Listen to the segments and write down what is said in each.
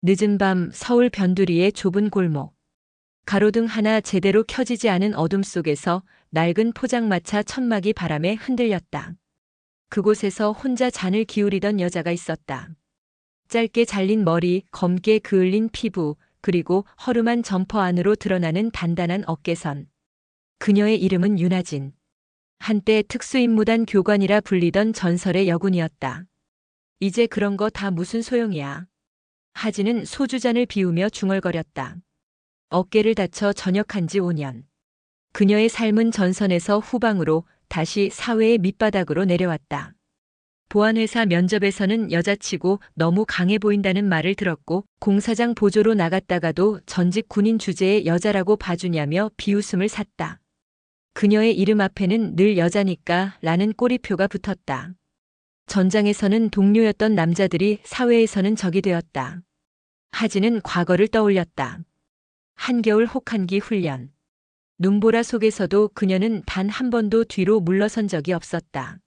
늦은 밤 서울 변두리의 좁은 골목. 가로등 하나 제대로 켜지지 않은 어둠 속에서 낡은 포장마차 천막이 바람에 흔들렸다. 그곳에서 혼자 잔을 기울이던 여자가 있었다. 짧게 잘린 머리, 검게 그을린 피부, 그리고 허름한 점퍼 안으로 드러나는 단단한 어깨선. 그녀의 이름은 윤아진. 한때 특수임무단 교관이라 불리던 전설의 여군이었다. 이제 그런 거 다 무슨 소용이야. 하진은 소주잔을 비우며 중얼거렸다. 어깨를 다쳐 전역한 지 5년. 그녀의 삶은 전선에서 후방으로 다시 사회의 밑바닥으로 내려왔다. 보안회사 면접에서는 여자치고 너무 강해 보인다는 말을 들었고 공사장 보조로 나갔다가도 전직 군인 주제에 여자라고 봐주냐며 비웃음을 샀다. 그녀의 이름 앞에는 늘 여자니까 라는 꼬리표가 붙었다. 전장에서는 동료였던 남자들이 사회에서는 적이 되었다. 하진은 과거를 떠올렸다. 한겨울 혹한기 훈련. 눈보라 속에서도 그녀는 단 한 번도 뒤로 물러선 적이 없었다.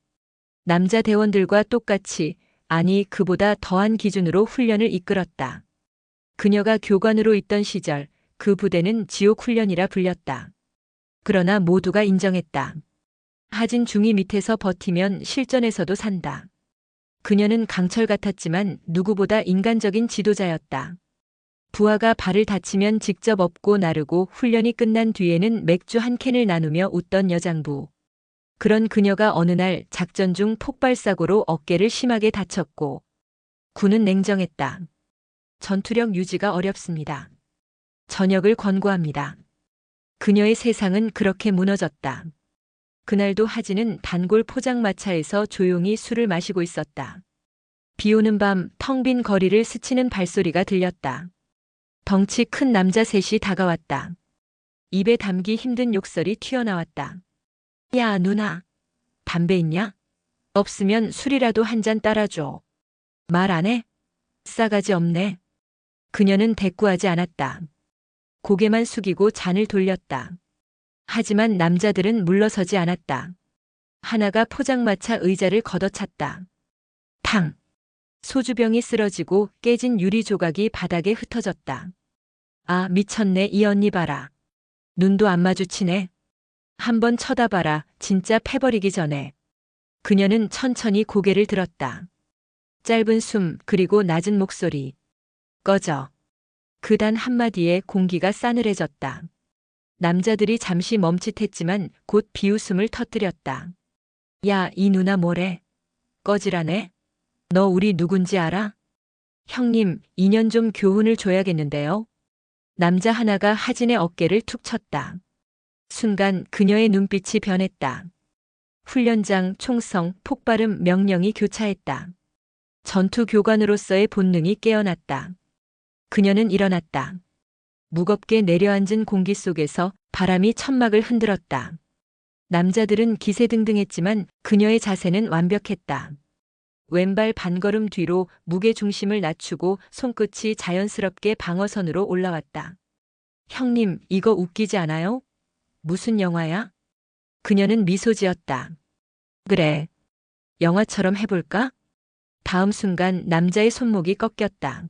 남자 대원들과 똑같이, 아니 그보다 더한 기준으로 훈련을 이끌었다. 그녀가 교관으로 있던 시절 그 부대는 지옥 훈련이라 불렸다. 그러나 모두가 인정했다. 하진 중위 밑에서 버티면 실전에서도 산다. 그녀는 강철 같았지만 누구보다 인간적인 지도자였다. 부하가 발을 다치면 직접 업고 나르고 훈련이 끝난 뒤에는 맥주 한 캔을 나누며 웃던 여장부. 그런 그녀가 어느 날 작전 중 폭발사고로 어깨를 심하게 다쳤고 군은 냉정했다. 전투력 유지가 어렵습니다. 전역을 권고합니다. 그녀의 세상은 그렇게 무너졌다. 그날도 하진은 단골 포장마차에서 조용히 술을 마시고 있었다. 비 오는 밤 텅 빈 거리를 스치는 발소리가 들렸다. 덩치 큰 남자 셋이 다가왔다. 입에 담기 힘든 욕설이 튀어나왔다. 야, 누나. 담배 있냐? 없으면 술이라도 한 잔 따라줘. 말 안 해? 싸가지 없네. 그녀는 대꾸하지 않았다. 고개만 숙이고 잔을 돌렸다. 하지만 남자들은 물러서지 않았다. 하나가 포장마차 의자를 걷어찼다. 탕! 소주병이 쓰러지고 깨진 유리 조각이 바닥에 흩어졌다. 아, 미쳤네. 이 언니 봐라. 눈도 안 마주치네. 한번 쳐다봐라. 진짜 패버리기 전에. 그녀는 천천히 고개를 들었다. 짧은 숨 그리고 낮은 목소리. 꺼져. 그 단 한마디에 공기가 싸늘해졌다. 남자들이 잠시 멈칫했지만 곧 비웃음을 터뜨렸다. 야, 이 누나 뭐래? 꺼지라네? 너 우리 누군지 알아? 형님, 2년 좀 교훈을 줘야겠는데요. 남자 하나가 하진의 어깨를 툭 쳤다. 순간 그녀의 눈빛이 변했다. 훈련장, 총성, 폭발음 명령이 교차했다. 전투 교관으로서의 본능이 깨어났다. 그녀는 일어났다. 무겁게 내려앉은 공기 속에서 바람이 천막을 흔들었다. 남자들은 기세등등했지만 그녀의 자세는 완벽했다. 왼발 반걸음 뒤로 무게 중심을 낮추고 손끝이 자연스럽게 방어선으로 올라왔다. 형님, 이거 웃기지 않아요? 무슨 영화야? 그녀는 미소 지었다. 그래. 영화처럼 해볼까? 다음 순간 남자의 손목이 꺾였다.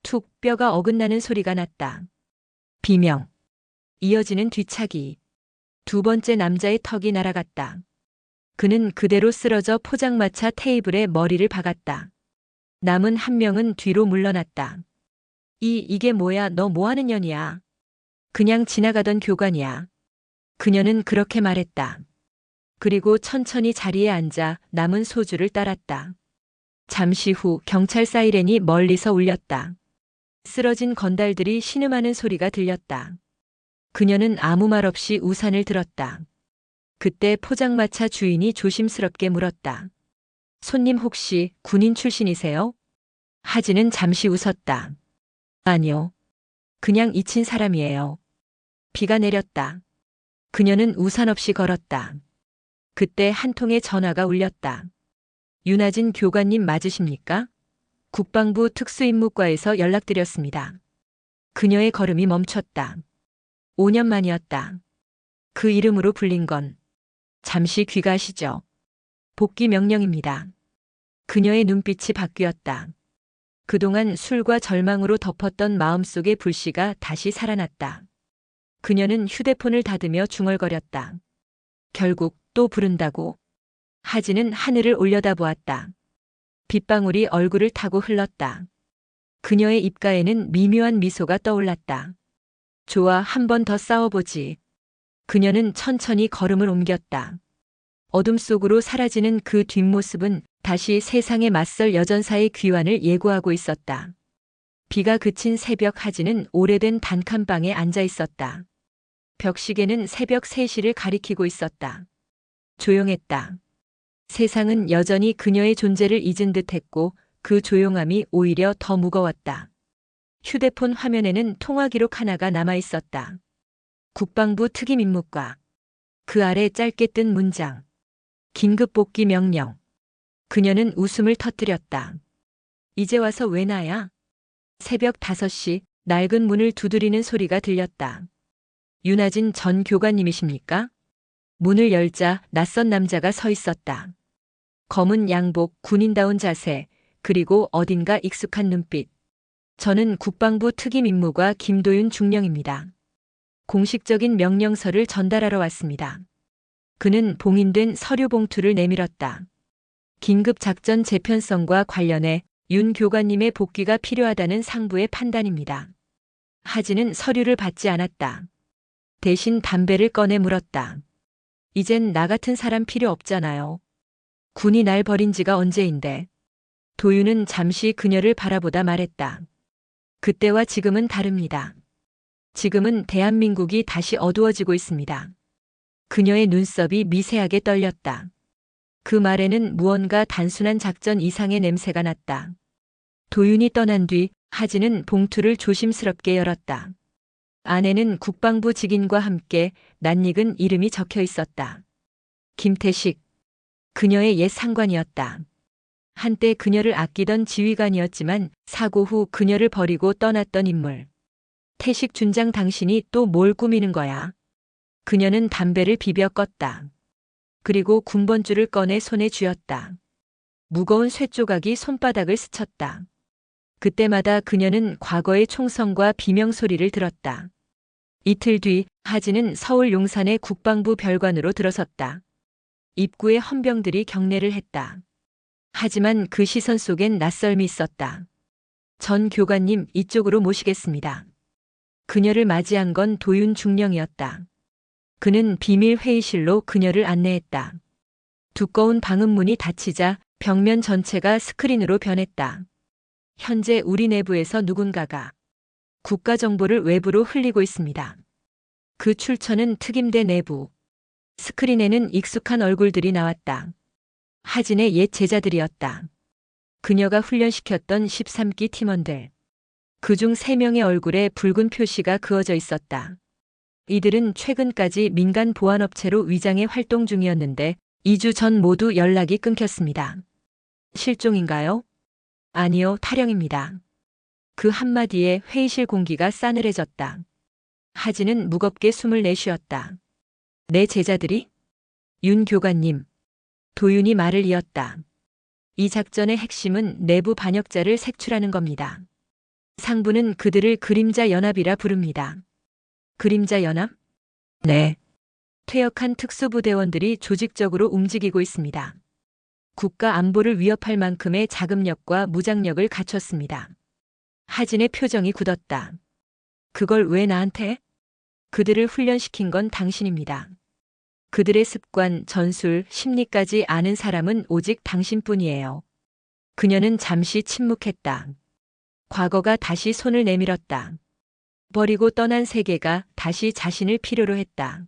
툭 뼈가 어긋나는 소리가 났다. 비명. 이어지는 뒤차기. 두 번째 남자의 턱이 날아갔다. 그는 그대로 쓰러져 포장마차 테이블에 머리를 박았다. 남은 한 명은 뒤로 물러났다. 이게 뭐야? 너 뭐하는 년이야? 그냥 지나가던 교관이야. 그녀는 그렇게 말했다. 그리고 천천히 자리에 앉아 남은 소주를 따랐다. 잠시 후 경찰 사이렌이 멀리서 울렸다. 쓰러진 건달들이 신음하는 소리가 들렸다. 그녀는 아무 말 없이 우산을 들었다. 그때 포장마차 주인이 조심스럽게 물었다. 손님 혹시 군인 출신이세요? 하진은 잠시 웃었다. 아니요. 그냥 잊힌 사람이에요. 비가 내렸다. 그녀는 우산 없이 걸었다. 그때 한 통의 전화가 울렸다. 윤아진 교관님 맞으십니까? 국방부 특수임무과에서 연락드렸습니다. 그녀의 걸음이 멈췄다. 5년 만이었다. 그 이름으로 불린 건 잠시 귀가하시죠. 복귀 명령입니다. 그녀의 눈빛이 바뀌었다. 그동안 술과 절망으로 덮었던 마음속의 불씨가 다시 살아났다. 그녀는 휴대폰을 닫으며 중얼거렸다. 결국 또 부른다고. 하진은 하늘을 올려다보았다. 빗방울이 얼굴을 타고 흘렀다. 그녀의 입가에는 미묘한 미소가 떠올랐다. 좋아, 한 번 더 싸워보지. 그녀는 천천히 걸음을 옮겼다. 어둠 속으로 사라지는 그 뒷모습은 다시 세상에 맞설 여전사의 귀환을 예고하고 있었다. 비가 그친 새벽, 하진은 오래된 단칸방에 앉아 있었다. 벽시계는 새벽 3시를 가리키고 있었다. 조용했다. 세상은 여전히 그녀의 존재를 잊은 듯했고 그 조용함이 오히려 더 무거웠다. 휴대폰 화면에는 통화 기록 하나가 남아 있었다. 국방부 특임 임무과. 그 아래 짧게 뜬 문장. 긴급 복귀 명령. 그녀는 웃음을 터뜨렸다. 이제 와서 왜 나야? 새벽 5시 낡은 문을 두드리는 소리가 들렸다. 윤하진 전 교관님이십니까? 문을 열자 낯선 남자가 서 있었다. 검은 양복, 군인다운 자세, 그리고 어딘가 익숙한 눈빛. 저는 국방부 특임 임무과 김도윤 중령입니다. 공식적인 명령서를 전달하러 왔습니다. 그는 봉인된 서류 봉투를 내밀었다. 긴급 작전 재편성과 관련해 윤 교관님의 복귀가 필요하다는 상부의 판단입니다. 하진은 서류를 받지 않았다. 대신 담배를 꺼내 물었다. 이젠 나 같은 사람 필요 없잖아요. 군이 날 버린 지가 언제인데. 도윤은 잠시 그녀를 바라보다 말했다. 그때와 지금은 다릅니다. 지금은 대한민국이 다시 어두워지고 있습니다. 그녀의 눈썹이 미세하게 떨렸다. 그 말에는 무언가 단순한 작전 이상의 냄새가 났다. 도윤이 떠난 뒤 하진은 봉투를 조심스럽게 열었다. 안에는 국방부 직인과 함께 낯익은 이름이 적혀 있었다. 김태식. 그녀의 옛 상관이었다. 한때 그녀를 아끼던 지휘관이었지만 사고 후 그녀를 버리고 떠났던 인물. 태식 준장, 당신이 또 뭘 꾸미는 거야? 그녀는 담배를 비벼 껐다. 그리고 군번줄을 꺼내 손에 쥐었다. 무거운 쇠조각이 손바닥을 스쳤다. 그때마다 그녀는 과거의 총성과 비명 소리를 들었다. 이틀 뒤 하진은 서울 용산의 국방부 별관으로 들어섰다. 입구에 헌병들이 경례를 했다. 하지만 그 시선 속엔 낯설미 있었다. 전 교관님, 이쪽으로 모시겠습니다. 그녀를 맞이한 건 도윤 중령이었다. 그는 비밀 회의실로 그녀를 안내했다. 두꺼운 방음문이 닫히자 벽면 전체가 스크린으로 변했다. 현재 우리 내부에서 누군가가 국가정보를 외부로 흘리고 있습니다. 그 출처는 특임대 내부. 스크린에는 익숙한 얼굴들이 나왔다. 하진의 옛 제자들이었다. 그녀가 훈련시켰던 13기 팀원들. 그중 3명의 얼굴에 붉은 표시가 그어져 있었다. 이들은 최근까지 민간 보안업체로 위장해 활동 중이었는데 2주 전 모두 연락이 끊겼습니다. 실종인가요? 아니요, 탈영입니다. 그 한마디에 회의실 공기가 싸늘해졌다. 하진은 무겁게 숨을 내쉬었다. 내 제자들이? 윤 교관님. 도윤이 말을 이었다. 이 작전의 핵심은 내부 반역자를 색출하는 겁니다. 상부는 그들을 그림자 연합이라 부릅니다. 그림자 연합? 네. 퇴역한 특수부대원들이 조직적으로 움직이고 있습니다. 국가 안보를 위협할 만큼의 자금력과 무장력을 갖췄습니다. 하진의 표정이 굳었다. 그걸 왜 나한테? 그들을 훈련시킨 건 당신입니다. 그들의 습관, 전술, 심리까지 아는 사람은 오직 당신뿐이에요. 그녀는 잠시 침묵했다. 과거가 다시 손을 내밀었다. 버리고 떠난 세계가 다시 자신을 필요로 했다.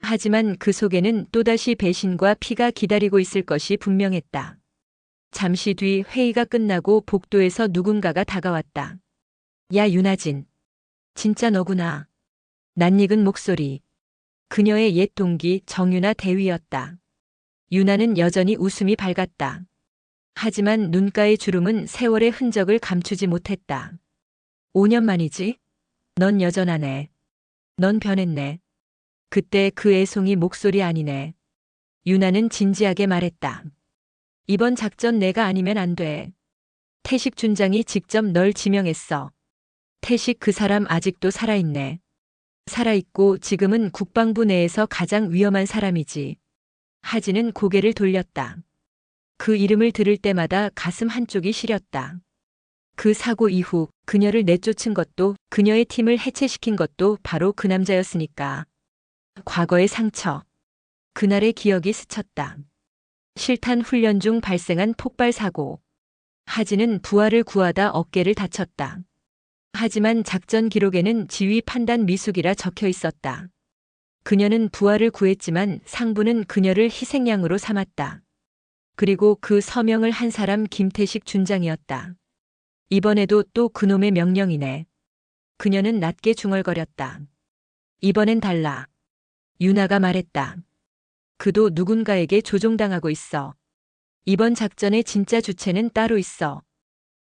하지만 그 속에는 또다시 배신과 피가 기다리고 있을 것이 분명했다. 잠시 뒤 회의가 끝나고 복도에서 누군가가 다가왔다. 야, 윤하진. 진짜 너구나. 낯익은 목소리. 그녀의 옛 동기 정윤아 대위였다. 윤아는 여전히 웃음이 밝았다. 하지만 눈가의 주름은 세월의 흔적을 감추지 못했다. 5년 만이지? 넌 여전하네. 넌 변했네. 그때 그 애송이 목소리 아니네. 윤아는 진지하게 말했다. 이번 작전 내가 아니면 안 돼. 태식 준장이 직접 널 지명했어. 태식 그 사람 아직도 살아있네. 살아있고 지금은 국방부 내에서 가장 위험한 사람이지. 하진은 고개를 돌렸다. 그 이름을 들을 때마다 가슴 한쪽이 시렸다. 그 사고 이후 그녀를 내쫓은 것도 그녀의 팀을 해체시킨 것도 바로 그 남자였으니까. 과거의 상처. 그날의 기억이 스쳤다. 실탄 훈련 중 발생한 폭발 사고. 하진은 부하를 구하다 어깨를 다쳤다. 하지만 작전 기록에는 지휘 판단 미숙이라 적혀 있었다. 그녀는 부하를 구했지만 상부는 그녀를 희생양으로 삼았다. 그리고 그 서명을 한 사람 김태식 준장이었다. 이번에도 또 그놈의 명령이네. 그녀는 낮게 중얼거렸다. 이번엔 달라. 유나가 말했다. 그도 누군가에게 조종당하고 있어. 이번 작전의 진짜 주체는 따로 있어.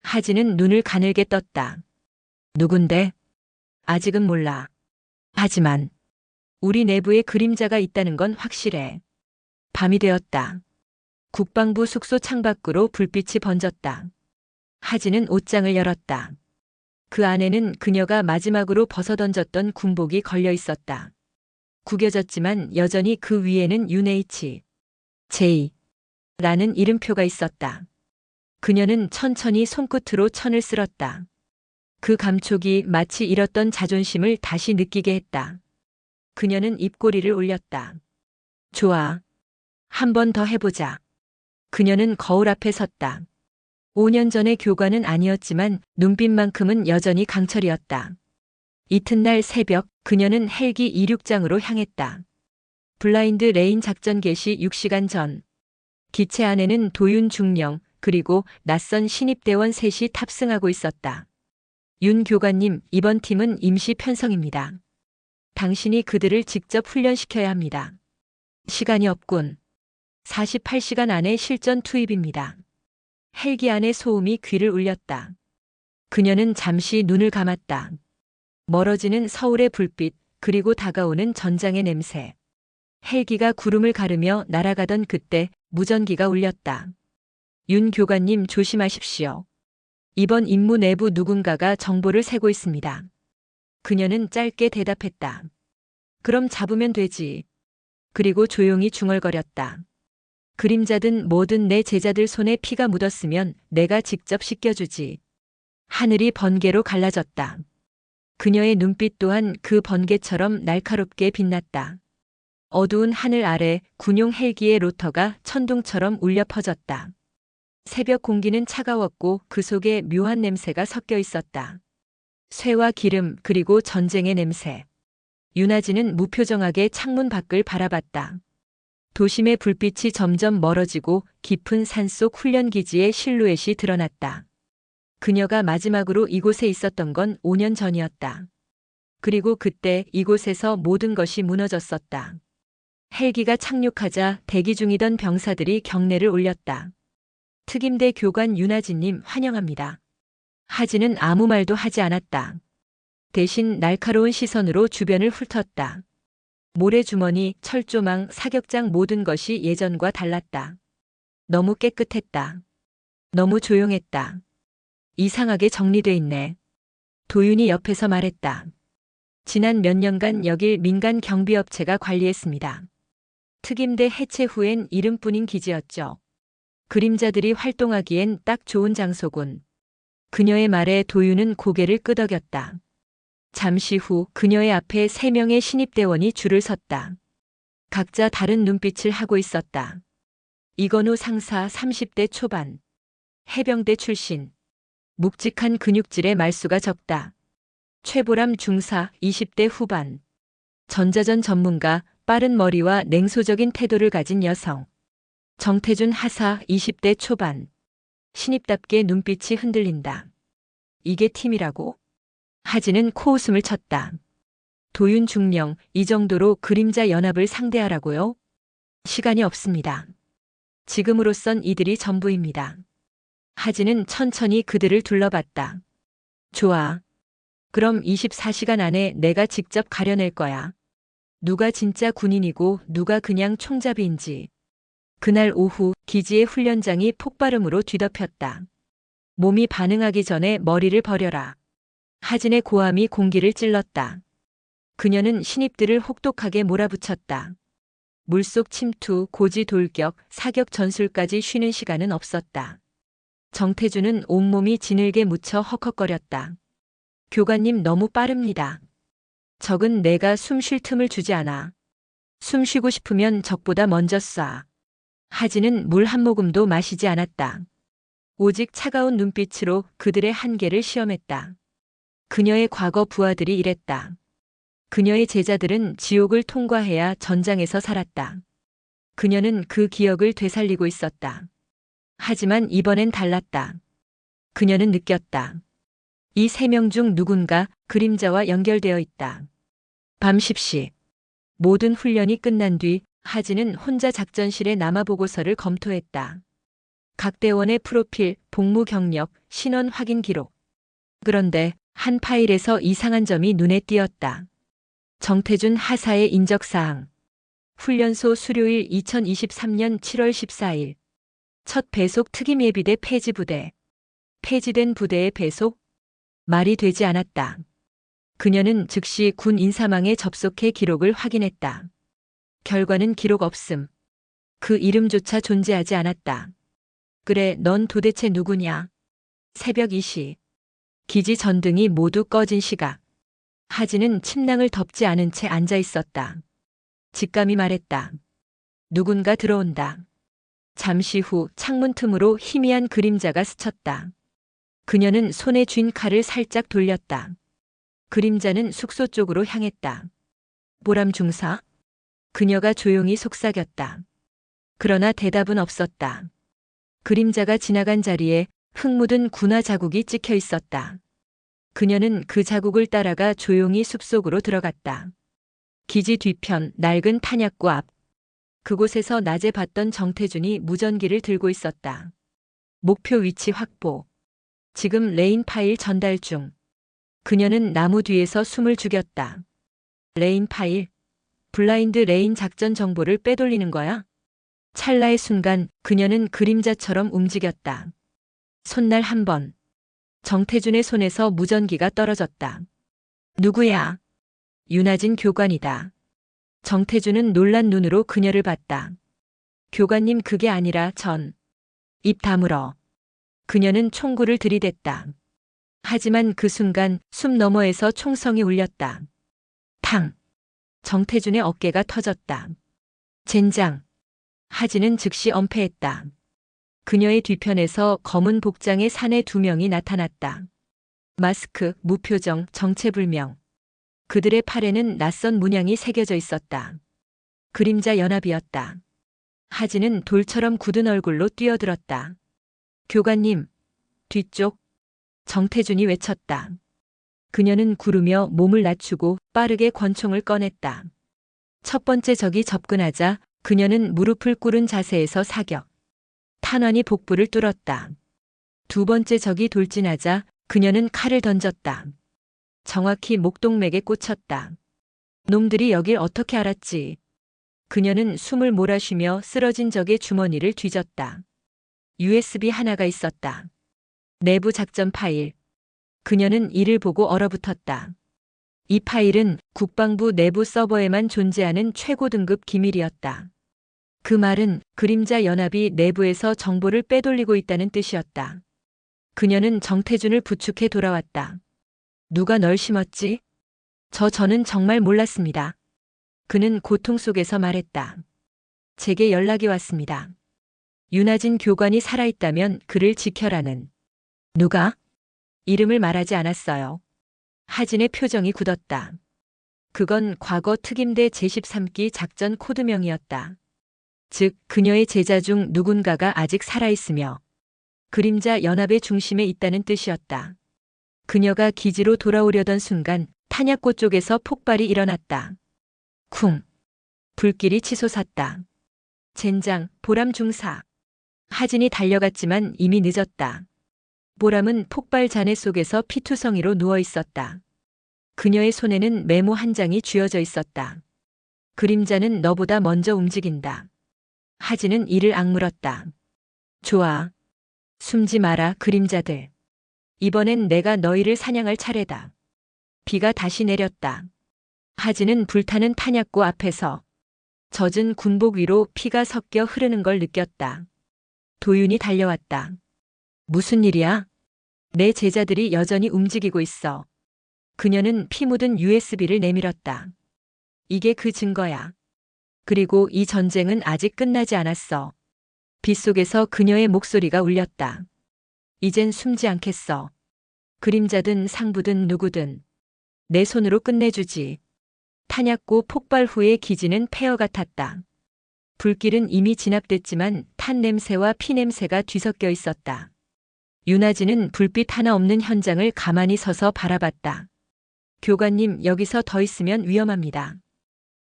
하진은 눈을 가늘게 떴다. 누군데? 아직은 몰라. 하지만 우리 내부에 그림자가 있다는 건 확실해. 밤이 되었다. 국방부 숙소 창밖으로 불빛이 번졌다. 하진은 옷장을 열었다. 그 안에는 그녀가 마지막으로 벗어던졌던 군복이 걸려 있었다. 구겨졌지만 여전히 그 위에는 UNH, J라는 이름표가 있었다. 그녀는 천천히 손끝으로 천을 쓸었다. 그 감촉이 마치 잃었던 자존심을 다시 느끼게 했다. 그녀는 입꼬리를 올렸다. 좋아. 한 번 더 해보자. 그녀는 거울 앞에 섰다. 5년 전의 교관은 아니었지만 눈빛만큼은 여전히 강철이었다. 이튿날 새벽 그녀는 헬기 이륙장으로 향했다. 블라인드 레인 작전 개시 6시간 전. 기체 안에는 도윤 중령 그리고 낯선 신입대원 셋이 탑승하고 있었다. 윤 교관님, 이번 팀은 임시 편성입니다. 당신이 그들을 직접 훈련시켜야 합니다. 시간이 없군. 48시간 안에 실전 투입입니다. 헬기 안의 소음이 귀를 울렸다. 그녀는 잠시 눈을 감았다. 멀어지는 서울의 불빛, 그리고 다가오는 전장의 냄새. 헬기가 구름을 가르며 날아가던 그때 무전기가 울렸다. 윤 교관님 조심하십시오. 이번 임무 내부 누군가가 정보를 새고 있습니다. 그녀는 짧게 대답했다. 그럼 잡으면 되지. 그리고 조용히 중얼거렸다. 그림자든 뭐든 내 제자들 손에 피가 묻었으면 내가 직접 씻겨주지. 하늘이 번개로 갈라졌다. 그녀의 눈빛 또한 그 번개처럼 날카롭게 빛났다. 어두운 하늘 아래 군용 헬기의 로터가 천둥처럼 울려 퍼졌다. 새벽 공기는 차가웠고 그 속에 묘한 냄새가 섞여 있었다. 쇠와 기름 그리고 전쟁의 냄새. 윤아진은 무표정하게 창문 밖을 바라봤다. 도심의 불빛이 점점 멀어지고 깊은 산속 훈련기지의 실루엣이 드러났다. 그녀가 마지막으로 이곳에 있었던 건 5년 전이었다. 그리고 그때 이곳에서 모든 것이 무너졌었다. 헬기가 착륙하자 대기 중이던 병사들이 경례를 올렸다. 특임대 교관 윤아진님 환영합니다. 하진은 아무 말도 하지 않았다. 대신 날카로운 시선으로 주변을 훑었다. 모래주머니, 철조망, 사격장 모든 것이 예전과 달랐다. 너무 깨끗했다. 너무 조용했다. 이상하게 정리돼 있네. 도윤이 옆에서 말했다. 지난 몇 년간 여길 민간 경비업체가 관리했습니다. 특임대 해체 후엔 이름뿐인 기지였죠. 그림자들이 활동하기엔 딱 좋은 장소군. 그녀의 말에 도윤은 고개를 끄덕였다. 잠시 후 그녀의 앞에 3명의 신입대원이 줄을 섰다. 각자 다른 눈빛을 하고 있었다. 이건우 상사 30대 초반. 해병대 출신. 묵직한 근육질의 말수가 적다. 최보람 중사 20대 후반. 전자전 전문가, 빠른 머리와 냉소적인 태도를 가진 여성. 정태준 하사 20대 초반. 신입답게 눈빛이 흔들린다. 이게 팀이라고? 하진은 코웃음을 쳤다. 도윤 중령, 이 정도로 그림자 연합을 상대하라고요? 시간이 없습니다. 지금으로선 이들이 전부입니다. 하진은 천천히 그들을 둘러봤다. 좋아. 그럼 24시간 안에 내가 직접 가려낼 거야. 누가 진짜 군인이고 누가 그냥 총잡이인지. 그날 오후 기지의 훈련장이 폭발음으로 뒤덮였다. 몸이 반응하기 전에 머리를 버려라. 하진의 고함이 공기를 찔렀다. 그녀는 신입들을 혹독하게 몰아붙였다. 물속 침투, 고지 돌격, 사격 전술까지 쉬는 시간은 없었다. 정태주는 온몸이 지늘게 묻혀 헉헉거렸다. 교관님 너무 빠릅니다. 적은 내가 숨 쉴 틈을 주지 않아. 숨 쉬고 싶으면 적보다 먼저 쏴. 하진은 물 한 모금도 마시지 않았다. 오직 차가운 눈빛으로 그들의 한계를 시험했다. 그녀의 과거 부하들이 이랬다. 그녀의 제자들은 지옥을 통과해야 전장에서 살았다. 그녀는 그 기억을 되살리고 있었다. 하지만 이번엔 달랐다. 그녀는 느꼈다. 이 세 명 중 누군가 그림자와 연결되어 있다. 밤 10시. 모든 훈련이 끝난 뒤 하진은 혼자 작전실에 남아 보고서를 검토했다. 각 대원의 프로필, 복무 경력, 신원 확인 기록. 그런데 한 파일에서 이상한 점이 눈에 띄었다. 정태준 하사의 인적사항. 훈련소 수료일 2023년 7월 14일. 첫 배속 특임 예비대 폐지 부대. 폐지된 부대의 배속? 말이 되지 않았다. 그녀는 즉시 군 인사망에 접속해 기록을 확인했다. 결과는 기록 없음. 그 이름조차 존재하지 않았다. 그래, 넌 도대체 누구냐? 새벽 2시. 기지 전등이 모두 꺼진 시각. 하진은 침낭을 덮지 않은 채 앉아 있었다. 직감이 말했다. 누군가 들어온다. 잠시 후 창문 틈으로 희미한 그림자가 스쳤다. 그녀는 손에 쥔 칼을 살짝 돌렸다. 그림자는 숙소 쪽으로 향했다. 보람 중사? 그녀가 조용히 속삭였다. 그러나 대답은 없었다. 그림자가 지나간 자리에 흙 묻은 군화 자국이 찍혀 있었다. 그녀는 그 자국을 따라가 조용히 숲속으로 들어갔다. 기지 뒤편 낡은 탄약고 앞. 그곳에서 낮에 봤던 정태준이 무전기를 들고 있었다. 목표 위치 확보. 지금 레인 파일 전달 중. 그녀는 나무 뒤에서 숨을 죽였다. 레인 파일? 블라인드 레인 작전 정보를 빼돌리는 거야? 찰나의 순간 그녀는 그림자처럼 움직였다. 손날 한 번. 정태준의 손에서 무전기가 떨어졌다. 누구야? 윤하진 교관이다. 정태준은 놀란 눈으로 그녀를 봤다. 교관님 그게 아니라 전. 입 다물어. 그녀는 총구를 들이댔다. 하지만 그 순간 숨 너머에서 총성이 울렸다. 탕. 정태준의 어깨가 터졌다. 젠장. 하진은 즉시 엄폐했다. 그녀의 뒤편에서 검은 복장의 사내 두 명이 나타났다. 마스크, 무표정, 정체불명. 그들의 팔에는 낯선 문양이 새겨져 있었다. 그림자 연합이었다. 하진은 돌처럼 굳은 얼굴로 뛰어들었다. 교관님, 뒤쪽. 정태준이 외쳤다. 그녀는 구르며 몸을 낮추고 빠르게 권총을 꺼냈다. 첫 번째 적이 접근하자 그녀는 무릎을 꿇은 자세에서 사격. 탄환이 복부를 뚫었다. 두 번째 적이 돌진하자 그녀는 칼을 던졌다. 정확히 목동맥에 꽂혔다. 놈들이 여길 어떻게 알았지? 그녀는 숨을 몰아쉬며 쓰러진 적의 주머니를 뒤졌다. USB 하나가 있었다. 내부 작전 파일. 그녀는 이를 보고 얼어붙었다. 이 파일은 국방부 내부 서버에만 존재하는 최고 등급 기밀이었다. 그 말은 그림자 연합이 내부에서 정보를 빼돌리고 있다는 뜻이었다. 그녀는 정태준을 부축해 돌아왔다. 누가 널 심었지? 저는 정말 몰랐습니다. 그는 고통 속에서 말했다. 제게 연락이 왔습니다. 윤하진 교관이 살아있다면 그를 지켜라는. 누가? 이름을 말하지 않았어요. 하진의 표정이 굳었다. 그건 과거 특임대 제13기 작전 코드명이었다. 즉 그녀의 제자 중 누군가가 아직 살아있으며 그림자 연합의 중심에 있다는 뜻이었다. 그녀가 기지로 돌아오려던 순간 탄약고 쪽에서 폭발이 일어났다. 쿵. 불길이 치솟았다. 젠장, 보람 중사. 하진이 달려갔지만 이미 늦었다. 보람은 폭발 잔해 속에서 피투성이로 누워 있었다. 그녀의 손에는 메모 한 장이 쥐어져 있었다. 그림자는 너보다 먼저 움직인다. 하진은 이를 악물었다. 좋아. 숨지 마라, 그림자들. 이번엔 내가 너희를 사냥할 차례다. 비가 다시 내렸다. 하진은 불타는 탄약고 앞에서 젖은 군복 위로 피가 섞여 흐르는 걸 느꼈다. 도윤이 달려왔다. 무슨 일이야? 내 제자들이 여전히 움직이고 있어. 그녀는 피 묻은 USB를 내밀었다. 이게 그 증거야. 그리고 이 전쟁은 아직 끝나지 않았어. 빗속에서 그녀의 목소리가 울렸다. 이젠 숨지 않겠어. 그림자든 상부든 누구든 내 손으로 끝내주지. 탄약고 폭발 후의 기지는 폐허 같았다. 불길은 이미 진압됐지만 탄 냄새와 피 냄새가 뒤섞여 있었다. 윤아진은 불빛 하나 없는 현장을 가만히 서서 바라봤다. 교관님, 여기서 더 있으면 위험합니다.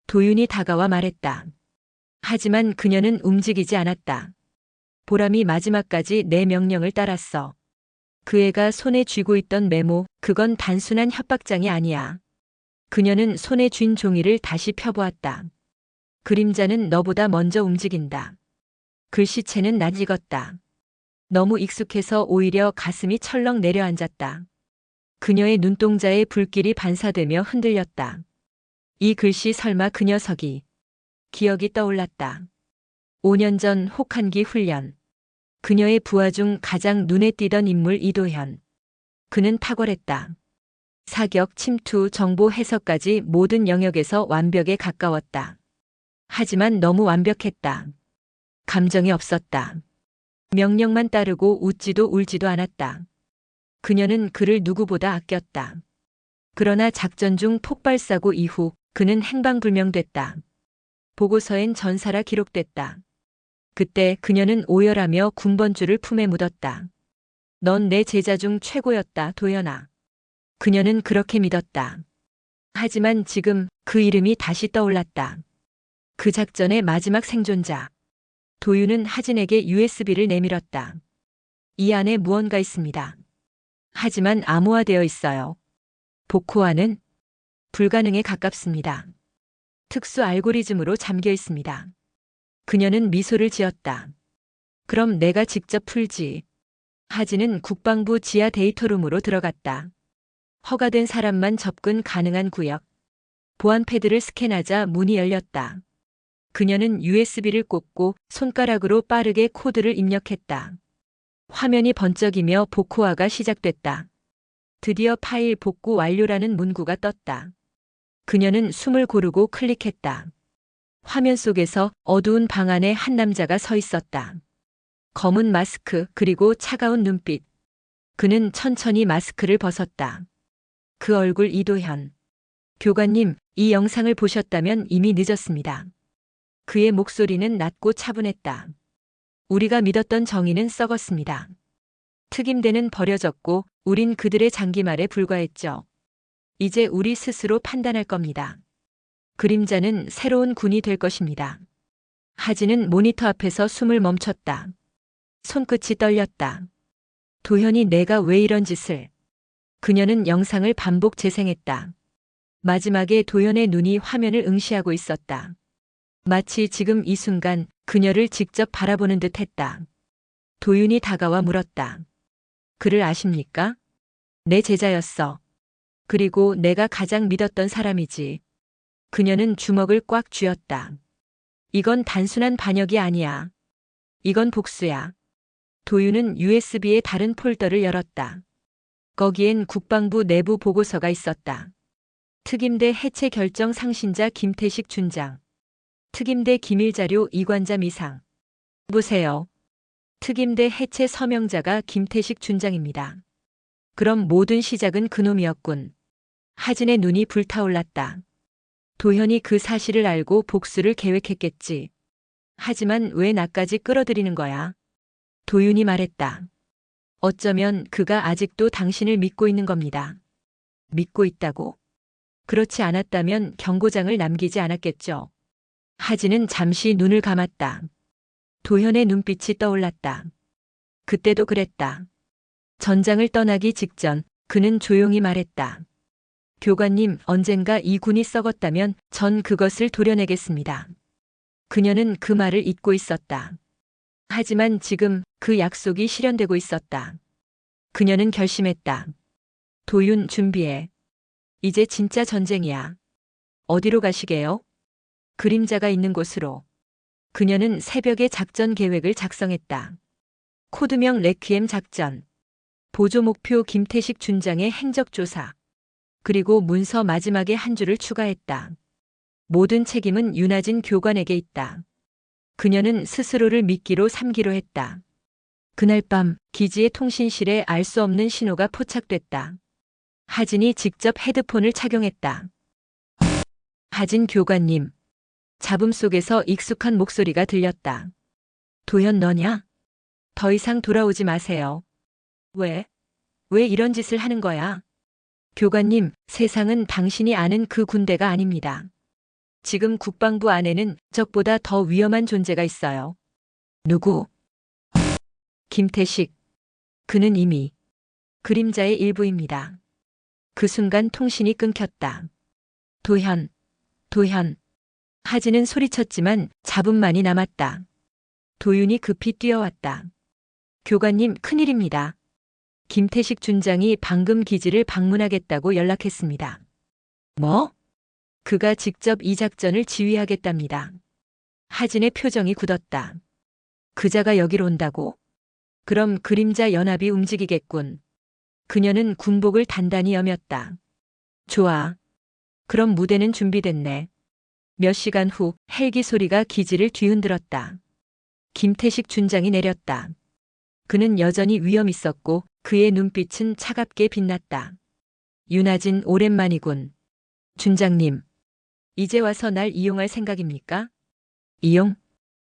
도윤이 다가와 말했다. 하지만 그녀는 움직이지 않았다. 보람이 마지막까지 내 명령을 따랐어. 그 애가 손에 쥐고 있던 메모, 그건 단순한 협박장이 아니야. 그녀는 손에 쥔 종이를 다시 펴보았다. 그림자는 너보다 먼저 움직인다. 글씨체는 낯익었다. 너무 익숙해서 오히려 가슴이 철렁 내려앉았다. 그녀의 눈동자에 불길이 반사되며 흔들렸다. 이 글씨 설마 그 녀석이. 기억이 떠올랐다. 5년 전 혹한기 훈련. 그녀의 부하 중 가장 눈에 띄던 인물 이도현. 그는 탁월했다. 사격, 침투, 정보 해석까지 모든 영역에서 완벽에 가까웠다. 하지만 너무 완벽했다. 감정이 없었다. 명령만 따르고 웃지도 울지도 않았다. 그녀는 그를 누구보다 아꼈다. 그러나 작전 중 폭발사고 이후 그는 행방불명됐다. 보고서엔 전사라 기록됐다. 그때 그녀는 오열하며 군번줄을 품에 묻었다. 넌 내 제자 중 최고였다, 도연아. 그녀는 그렇게 믿었다. 하지만 지금 그 이름이 다시 떠올랐다. 그 작전의 마지막 생존자. 도윤은 하진에게 USB를 내밀었다. 이 안에 무언가 있습니다. 하지만 암호화되어 있어요. 복호화는 불가능에 가깝습니다. 특수 알고리즘으로 잠겨 있습니다. 그녀는 미소를 지었다. 그럼 내가 직접 풀지. 하진은 국방부 지하 데이터룸으로 들어갔다. 허가된 사람만 접근 가능한 구역. 보안 패드를 스캔하자 문이 열렸다. 그녀는 USB를 꽂고 손가락으로 빠르게 코드를 입력했다. 화면이 번쩍이며 복호화가 시작됐다. 드디어 파일 복구 완료라는 문구가 떴다. 그녀는 숨을 고르고 클릭했다. 화면 속에서 어두운 방 안에 한 남자가 서 있었다. 검은 마스크 그리고 차가운 눈빛. 그는 천천히 마스크를 벗었다. 그 얼굴 이도현. 교관님, 이 영상을 보셨다면 이미 늦었습니다. 그의 목소리는 낮고 차분했다. 우리가 믿었던 정의는 썩었습니다. 특임대는 버려졌고 우린 그들의 장기말에 불과했죠. 이제 우리 스스로 판단할 겁니다. 그림자는 새로운 군이 될 것입니다. 하진은 모니터 앞에서 숨을 멈췄다. 손끝이 떨렸다. 도현이 내가 왜 이런 짓을. 그녀는 영상을 반복 재생했다. 마지막에 도현의 눈이 화면을 응시하고 있었다. 마치 지금 이 순간 그녀를 직접 바라보는 듯 했다. 도윤이 다가와 물었다. 그를 아십니까? 내 제자였어. 그리고 내가 가장 믿었던 사람이지. 그녀는 주먹을 꽉 쥐었다. 이건 단순한 반역이 아니야. 이건 복수야. 도윤은 USB의 다른 폴더를 열었다. 거기엔 국방부 내부 보고서가 있었다. 특임대 해체 결정 상신자 김태식 준장. 특임대 기밀자료 이관자 미상. 보세요. 특임대 해체 서명자가 김태식 준장입니다. 그럼 모든 시작은 그놈이었군. 하진의 눈이 불타올랐다. 도현이 그 사실을 알고 복수를 계획했겠지. 하지만 왜 나까지 끌어들이는 거야? 도윤이 말했다. 어쩌면 그가 아직도 당신을 믿고 있는 겁니다. 믿고 있다고? 그렇지 않았다면 경고장을 남기지 않았겠죠. 하진은 잠시 눈을 감았다. 도현의 눈빛이 떠올랐다. 그때도 그랬다. 전장을 떠나기 직전 그는 조용히 말했다. 교관님, 언젠가 이 군이 썩었다면 전 그것을 도려내겠습니다. 그녀는 그 말을 잊고 있었다. 하지만 지금 그 약속이 실현되고 있었다. 그녀는 결심했다. 도윤 준비해. 이제 진짜 전쟁이야. 어디로 가시게요? 그림자가 있는 곳으로. 그녀는 새벽에 작전 계획을 작성했다. 코드명 레퀴엠 작전. 보조 목표 김태식 준장의 행적 조사. 그리고 문서 마지막에 한 줄을 추가했다. 모든 책임은 윤하진 교관에게 있다. 그녀는 스스로를 미끼로 삼기로 했다. 그날 밤 기지의 통신실에 알 수 없는 신호가 포착됐다. 하진이 직접 헤드폰을 착용했다. 하진 교관님. 잡음 속에서 익숙한 목소리가 들렸다. 도현 너냐? 더 이상 돌아오지 마세요. 왜? 왜 이런 짓을 하는 거야? 교관님, 세상은 당신이 아는 그 군대가 아닙니다. 지금 국방부 안에는 적보다 더 위험한 존재가 있어요. 누구? 김태식. 그는 이미 그림자의 일부입니다. 그 순간 통신이 끊겼다. 도현, 도현. 하진은 소리쳤지만 잡음만이 남았다. 도윤이 급히 뛰어왔다. 교관님, 큰일입니다. 김태식 준장이 방금 기지를 방문하겠다고 연락했습니다. 뭐? 그가 직접 이 작전을 지휘하겠답니다. 하진의 표정이 굳었다. 그자가 여기로 온다고? 그럼 그림자 연합이 움직이겠군. 그녀는 군복을 단단히 여몄다. 좋아. 그럼 무대는 준비됐네. 몇 시간 후 헬기 소리가 기지를 뒤흔들었다. 김태식 준장이 내렸다. 그는 여전히 위험 있었고 그의 눈빛은 차갑게 빛났다. 윤하진 오랜만이군. 준장님. 이제 와서 날 이용할 생각입니까? 이용?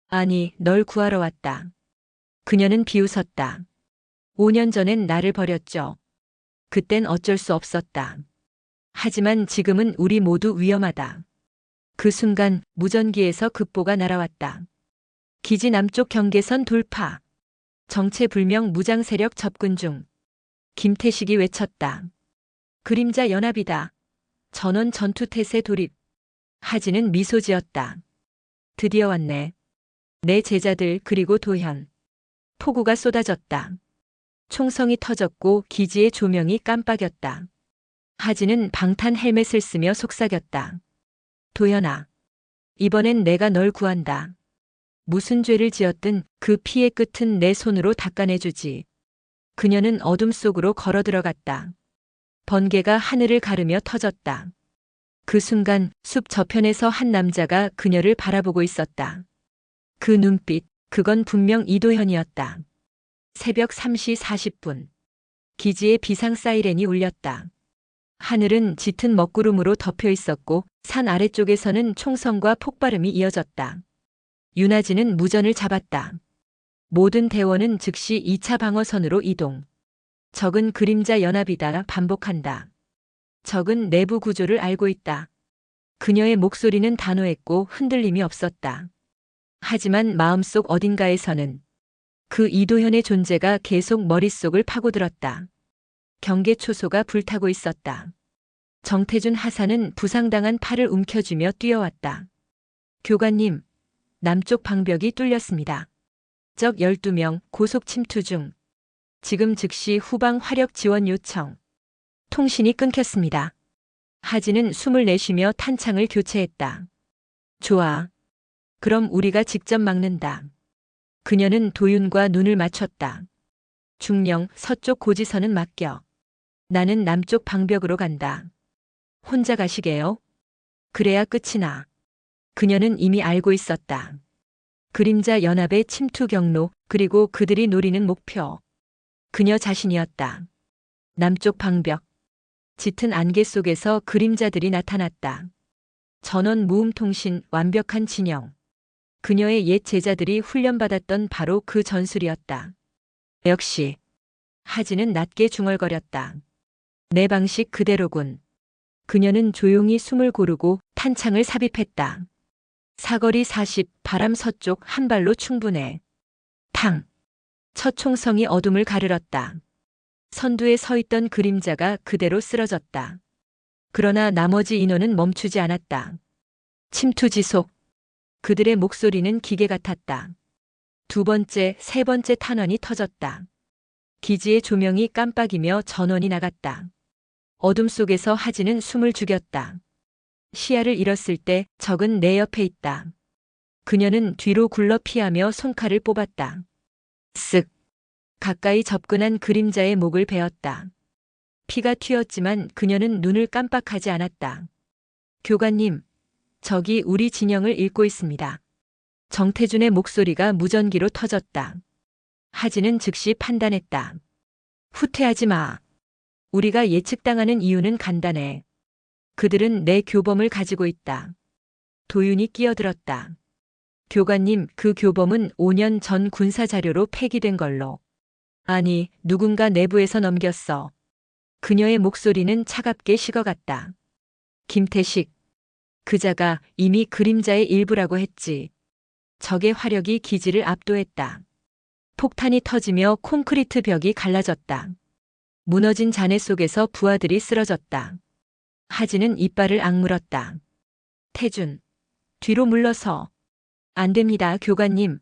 아니, 널 구하러 왔다. 그녀는 비웃었다. 5년 전엔 나를 버렸죠. 그땐 어쩔 수 없었다. 하지만 지금은 우리 모두 위험하다. 그 순간 무전기에서 급보가 날아왔다. 기지 남쪽 경계선 돌파. 정체불명 무장 세력 접근 중. 김태식이 외쳤다. 그림자 연합이다. 전원 전투 태세 돌입. 하진은 미소 지었다. 드디어 왔네. 내 제자들 그리고 도현. 폭우가 쏟아졌다. 총성이 터졌고 기지의 조명이 깜빡였다. 하진은 방탄 헬멧을 쓰며 속삭였다. 도현아. 이번엔 내가 널 구한다. 무슨 죄를 지었든 그 피의 끝은 내 손으로 닦아내주지. 그녀는 어둠 속으로 걸어 들어갔다. 번개가 하늘을 가르며 터졌다. 그 순간 숲 저편에서 한 남자가 그녀를 바라보고 있었다. 그 눈빛, 그건 분명 이도현이었다. 새벽 3시 40분. 기지의 비상 사이렌이 울렸다. 하늘은 짙은 먹구름으로 덮여 있었고 산 아래쪽에서는 총성과 폭발음이 이어졌다. 윤하진은 무전을 잡았다. 모든 대원은 즉시 2차 방어선으로 이동. 적은 그림자 연합이다. 반복한다. 적은 내부 구조를 알고 있다. 그녀의 목소리는 단호했고 흔들림이 없었다. 하지만 마음속 어딘가에서는 그 이도현의 존재가 계속 머릿속을 파고들었다. 경계 초소가 불타고 있었다. 정태준 하사는 부상당한 팔을 움켜쥐며 뛰어왔다. 교관님, 남쪽 방벽이 뚫렸습니다. 적 12명 고속 침투 중. 지금 즉시 후방 화력 지원 요청. 통신이 끊겼습니다. 하진은 숨을 내쉬며 탄창을 교체했다. 좋아. 그럼 우리가 직접 막는다. 그녀는 도윤과 눈을 맞췄다. 중령 서쪽 고지선은 맡겨. 나는 남쪽 방벽으로 간다. 혼자 가시게요? 그래야 끝이 나. 그녀는 이미 알고 있었다. 그림자 연합의 침투 경로 그리고 그들이 노리는 목표. 그녀 자신이었다. 남쪽 방벽. 짙은 안개 속에서 그림자들이 나타났다. 전원 무음 통신 완벽한 진영. 그녀의 옛 제자들이 훈련받았던 바로 그 전술이었다. 역시. 하진은 낮게 중얼거렸다. 내 방식 그대로군. 그녀는 조용히 숨을 고르고 탄창을 삽입했다. 사거리 40, 바람 서쪽 한 발로 충분해. 탕. 첫 총성이 어둠을 가르렀다. 선두에 서 있던 그림자가 그대로 쓰러졌다. 그러나 나머지 인원은 멈추지 않았다. 침투 지속. 그들의 목소리는 기계 같았다. 두 번째, 세 번째 탄환이 터졌다. 기지의 조명이 깜빡이며 전원이 나갔다. 어둠 속에서 하진은 숨을 죽였다. 시야를 잃었을 때 적은 내 옆에 있다. 그녀는 뒤로 굴러 피하며 손칼을 뽑았다. 쓱. 가까이 접근한 그림자의 목을 베었다. 피가 튀었지만 그녀는 눈을 깜빡하지 않았다. 교관님, 적이 우리 진영을 읽고 있습니다. 정태준의 목소리가 무전기로 터졌다. 하진은 즉시 판단했다. 후퇴하지 마. 우리가 예측당하는 이유는 간단해. 그들은 내 교범을 가지고 있다. 도윤이 끼어들었다. 교관님, 그 교범은 5년 전 군사 자료로 폐기된 걸로. 아니, 누군가 내부에서 넘겼어. 그녀의 목소리는 차갑게 식어갔다. 김태식. 그자가 이미 그림자의 일부라고 했지. 적의 화력이 기지를 압도했다. 폭탄이 터지며 콘크리트 벽이 갈라졌다. 무너진 잔해 속에서 부하들이 쓰러졌다. 하진은 이빨을 악물었다. 태준. 뒤로 물러서. 안 됩니다, 교관님.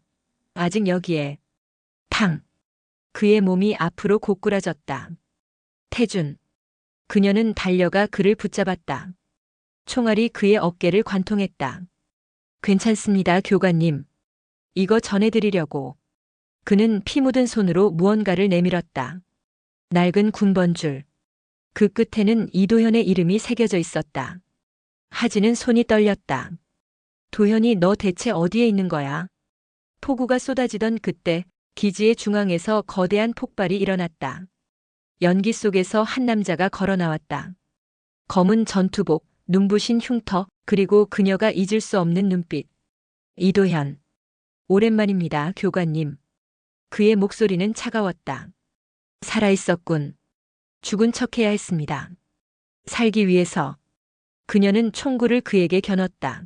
아직 여기에. 탕. 그의 몸이 앞으로 고꾸라졌다. 태준. 그녀는 달려가 그를 붙잡았다. 총알이 그의 어깨를 관통했다. 괜찮습니다, 교관님. 이거 전해드리려고. 그는 피 묻은 손으로 무언가를 내밀었다. 낡은 군번줄. 그 끝에는 이도현의 이름이 새겨져 있었다. 하진은 손이 떨렸다. 도현이, 너 대체 어디에 있는 거야? 폭우가 쏟아지던 그때 기지의 중앙에서 거대한 폭발이 일어났다. 연기 속에서 한 남자가 걸어 나왔다. 검은 전투복, 눈부신 흉터, 그리고 그녀가 잊을 수 없는 눈빛. 이도현. 오랜만입니다, 교관님. 그의 목소리는 차가웠다. 살아있었군. 죽은 척해야 했습니다. 살기 위해서. 그녀는 총구를 그에게 겨눴다.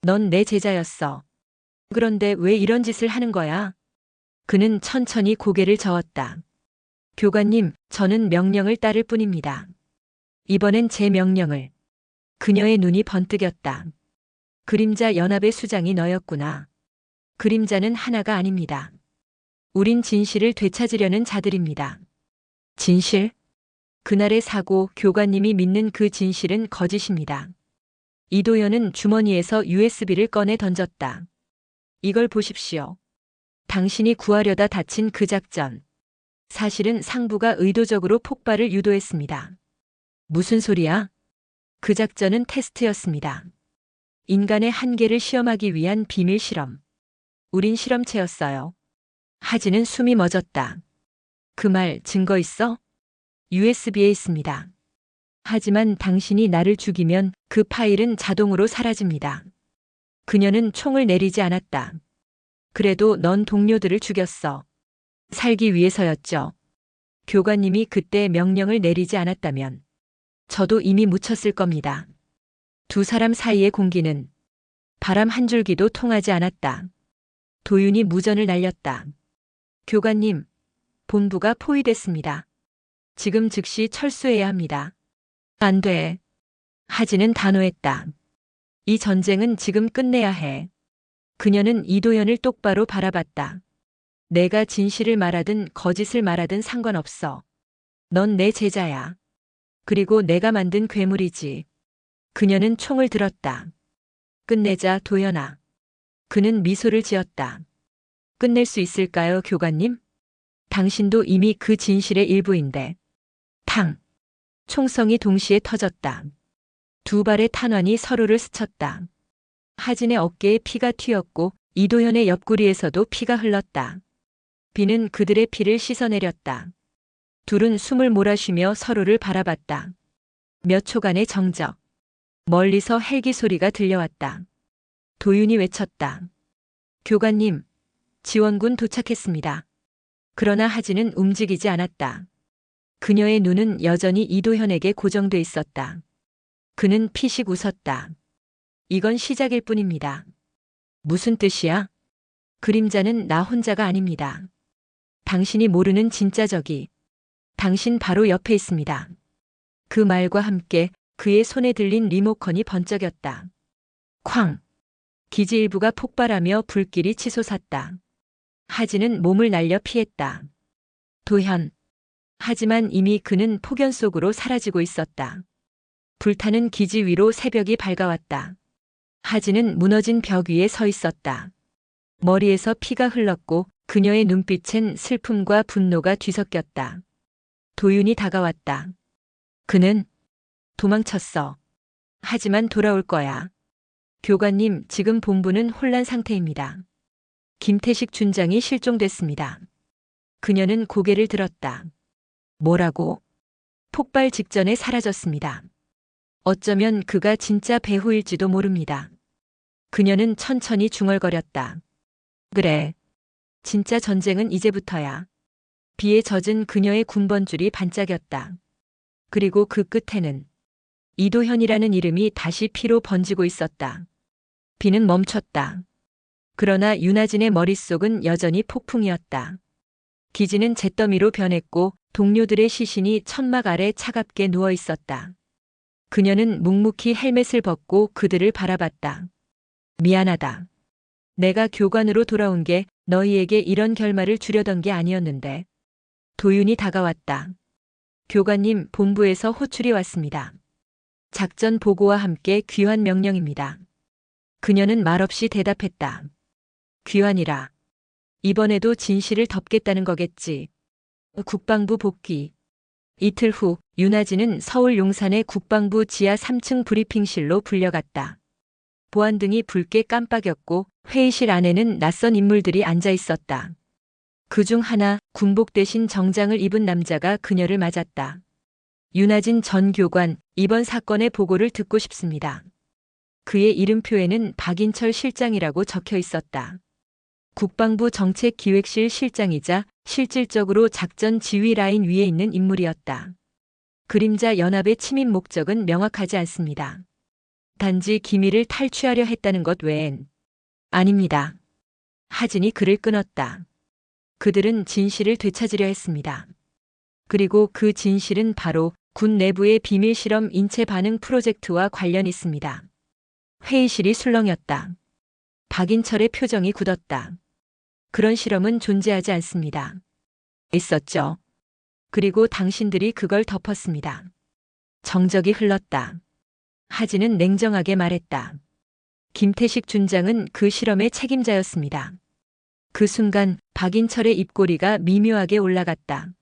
넌 내 제자였어. 그런데 왜 이런 짓을 하는 거야? 그는 천천히 고개를 저었다. 교관님, 저는 명령을 따를 뿐입니다. 이번엔 제 명령을. 그녀의 눈이 번뜩였다. 그림자 연합의 수장이 너였구나. 그림자는 하나가 아닙니다. 우린 진실을 되찾으려는 자들입니다. 진실? 그날의 사고, 교관님이 믿는 그 진실은 거짓입니다. 이도현은 주머니에서 USB를 꺼내 던졌다. 이걸 보십시오. 당신이 구하려다 다친 그 작전. 사실은 상부가 의도적으로 폭발을 유도했습니다. 무슨 소리야? 그 작전은 테스트였습니다. 인간의 한계를 시험하기 위한 비밀 실험. 우린 실험체였어요. 하진은 숨이 멎었다. 그 말 증거 있어? USB에 있습니다. 하지만 당신이 나를 죽이면 그 파일은 자동으로 사라집니다. 그녀는 총을 내리지 않았다. 그래도 넌 동료들을 죽였어. 살기 위해서였죠. 교관님이 그때 명령을 내리지 않았다면 저도 이미 묻혔을 겁니다. 두 사람 사이의 공기는 바람 한 줄기도 통하지 않았다. 도윤이 무전을 날렸다. 교관님, 본부가 포위됐습니다. 지금 즉시 철수해야 합니다. 안 돼. 하진은 단호했다. 이 전쟁은 지금 끝내야 해. 그녀는 이도현을 똑바로 바라봤다. 내가 진실을 말하든 거짓을 말하든 상관없어. 넌 내 제자야. 그리고 내가 만든 괴물이지. 그녀는 총을 들었다. 끝내자, 도현아. 그는 미소를 지었다. 끝낼 수 있을까요, 교관님? 당신도 이미 그 진실의 일부인데. 탕. 총성이 동시에 터졌다. 두 발의 탄환이 서로를 스쳤다. 하진의 어깨에 피가 튀었고 이도현의 옆구리에서도 피가 흘렀다. 비는 그들의 피를 씻어내렸다. 둘은 숨을 몰아쉬며 서로를 바라봤다. 몇 초간의 정적. 멀리서 헬기 소리가 들려왔다. 도윤이 외쳤다. 교관님, 지원군 도착했습니다. 그러나 하진은 움직이지 않았다. 그녀의 눈은 여전히 이도현에게 고정돼 있었다. 그는 피식 웃었다. 이건 시작일 뿐입니다. 무슨 뜻이야? 그림자는 나 혼자가 아닙니다. 당신이 모르는 진짜 적이 당신 바로 옆에 있습니다. 그 말과 함께 그의 손에 들린 리모컨이 번쩍였다. 쾅! 기지 일부가 폭발하며 불길이 치솟았다. 하진은 몸을 날려 피했다. 도현. 하지만 이미 그는 폭연 속으로 사라지고 있었다. 불타는 기지 위로 새벽이 밝아왔다. 하진은 무너진 벽 위에 서 있었다. 머리에서 피가 흘렀고 그녀의 눈빛엔 슬픔과 분노가 뒤섞였다. 도윤이 다가왔다. 그는 도망쳤어. 하지만 돌아올 거야. 교관님, 지금 본부는 혼란 상태입니다. 김태식 준장이 실종됐습니다. 그녀는 고개를 들었다. 뭐라고? 폭발 직전에 사라졌습니다. 어쩌면 그가 진짜 배후일지도 모릅니다. 그녀는 천천히 중얼거렸다. 그래. 진짜 전쟁은 이제부터야. 비에 젖은 그녀의 군번줄이 반짝였다. 그리고 그 끝에는 이도현이라는 이름이 다시 피로 번지고 있었다. 비는 멈췄다. 그러나 윤아진의 머릿속은 여전히 폭풍이었다. 기지는 잿더미로 변했고 동료들의 시신이 천막 아래 차갑게 누워 있었다. 그녀는 묵묵히 헬멧을 벗고 그들을 바라봤다. 미안하다. 내가 교관으로 돌아온 게 너희에게 이런 결말을 주려던 게 아니었는데. 도윤이 다가왔다. 교관님, 본부에서 호출이 왔습니다. 작전 보고와 함께 귀환 명령입니다. 그녀는 말없이 대답했다. 귀환이라. 이번에도 진실을 덮겠다는 거겠지. 국방부 복귀. 이틀 후 윤아진은 서울 용산의 국방부 지하 3층 브리핑실로 불려갔다. 보안등이 붉게 깜빡였고 회의실 안에는 낯선 인물들이 앉아 있었다. 그중 하나 군복 대신 정장을 입은 남자가 그녀를 맞았다. 윤아진 전 교관, 이번 사건의 보고를 듣고 싶습니다. 그의 이름표에는 박인철 실장이라고 적혀 있었다. 국방부 정책기획실 실장이자 실질적으로 작전 지휘 라인 위에 있는 인물이었다. 그림자 연합의 침입 목적은 명확하지 않습니다. 단지 기밀을 탈취하려 했다는 것 외엔. 아닙니다. 하진이 그를 끊었다. 그들은 진실을 되찾으려 했습니다. 그리고 그 진실은 바로 군 내부의 비밀 실험 인체 반응 프로젝트와 관련 있습니다. 회의실이 술렁였다. 박인철의 표정이 굳었다. 그런 실험은 존재하지 않습니다. 있었죠. 그리고 당신들이 그걸 덮었습니다. 정적이 흘렀다. 하진은 냉정하게 말했다. 김태식 준장은 그 실험의 책임자였습니다. 그 순간 박인철의 입꼬리가 미묘하게 올라갔다.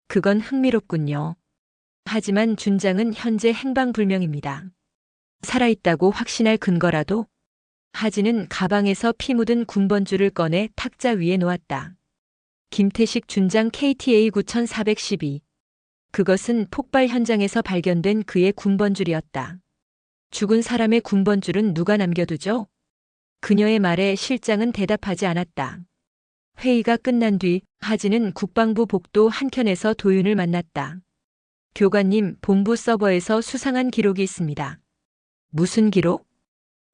그건 흥미롭군요. 하지만 준장은 현재 행방불명입니다. 살아있다고 확신할 근거라도? 하진은 가방에서 피 묻은 군번줄을 꺼내 탁자 위에 놓았다. 김태식 준장 KTA 9412. 그것은 폭발 현장에서 발견된 그의 군번줄이었다. 죽은 사람의 군번줄은 누가 남겨두죠? 그녀의 말에 실장은 대답하지 않았다. 회의가 끝난 뒤 하진은 국방부 복도 한켠에서 도윤을 만났다. 교관님, 본부 서버에서 수상한 기록이 있습니다. 무슨 기록?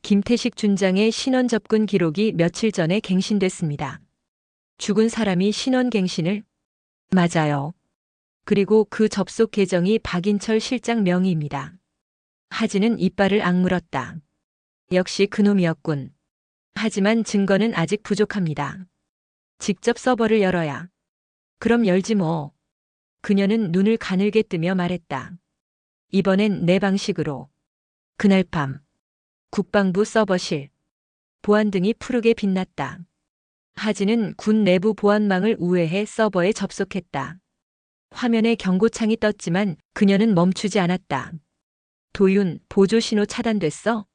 김태식 준장의 신원 접근 기록이 며칠 전에 갱신됐습니다. 죽은 사람이 신원 갱신을? 맞아요. 그리고 그 접속 계정이 박인철 실장 명의입니다. 하진은 이빨을 악물었다. 역시 그놈이었군. 하지만 증거는 아직 부족합니다. 직접 서버를 열어야. 그럼 열지 뭐. 그녀는 눈을 가늘게 뜨며 말했다. 이번엔 내 방식으로. 그날 밤. 국방부 서버실. 보안등이 푸르게 빛났다. 하진은 군 내부 보안망을 우회해 서버에 접속했다. 화면에 경고창이 떴지만 그녀는 멈추지 않았다. 도윤, 보조 신호 차단됐어?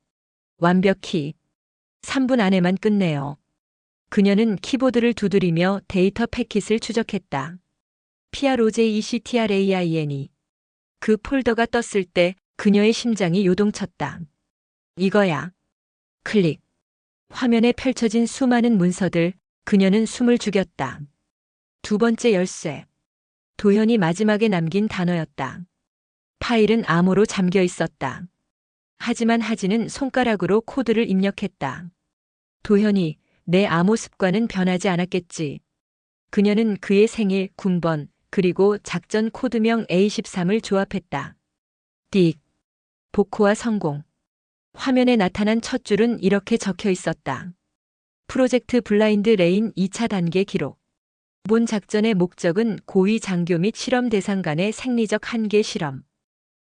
완벽히. 3분 안에만 끝내요. 그녀는 키보드를 두드리며 데이터 패킷을 추적했다. PROJECTRAINE. 그 폴더가 떴을 때 그녀의 심장이 요동쳤다. 이거야. 클릭. 화면에 펼쳐진 수많은 문서들, 그녀는 숨을 죽였다. 두 번째 열쇠. 도현이 마지막에 남긴 단어였다. 파일은 암호로 잠겨 있었다. 하지만 하진은 손가락으로 코드를 입력했다. 도현이, 내 암호 습관은 변하지 않았겠지. 그녀는 그의 생일, 군번, 그리고 작전 코드명 A13을 조합했다. 띡. 복호와 성공. 화면에 나타난 첫 줄은 이렇게 적혀 있었다. 프로젝트 블라인드 레인 2차 단계 기록. 본 작전의 목적은 고위 장교 및 실험 대상 간의 생리적 한계 실험.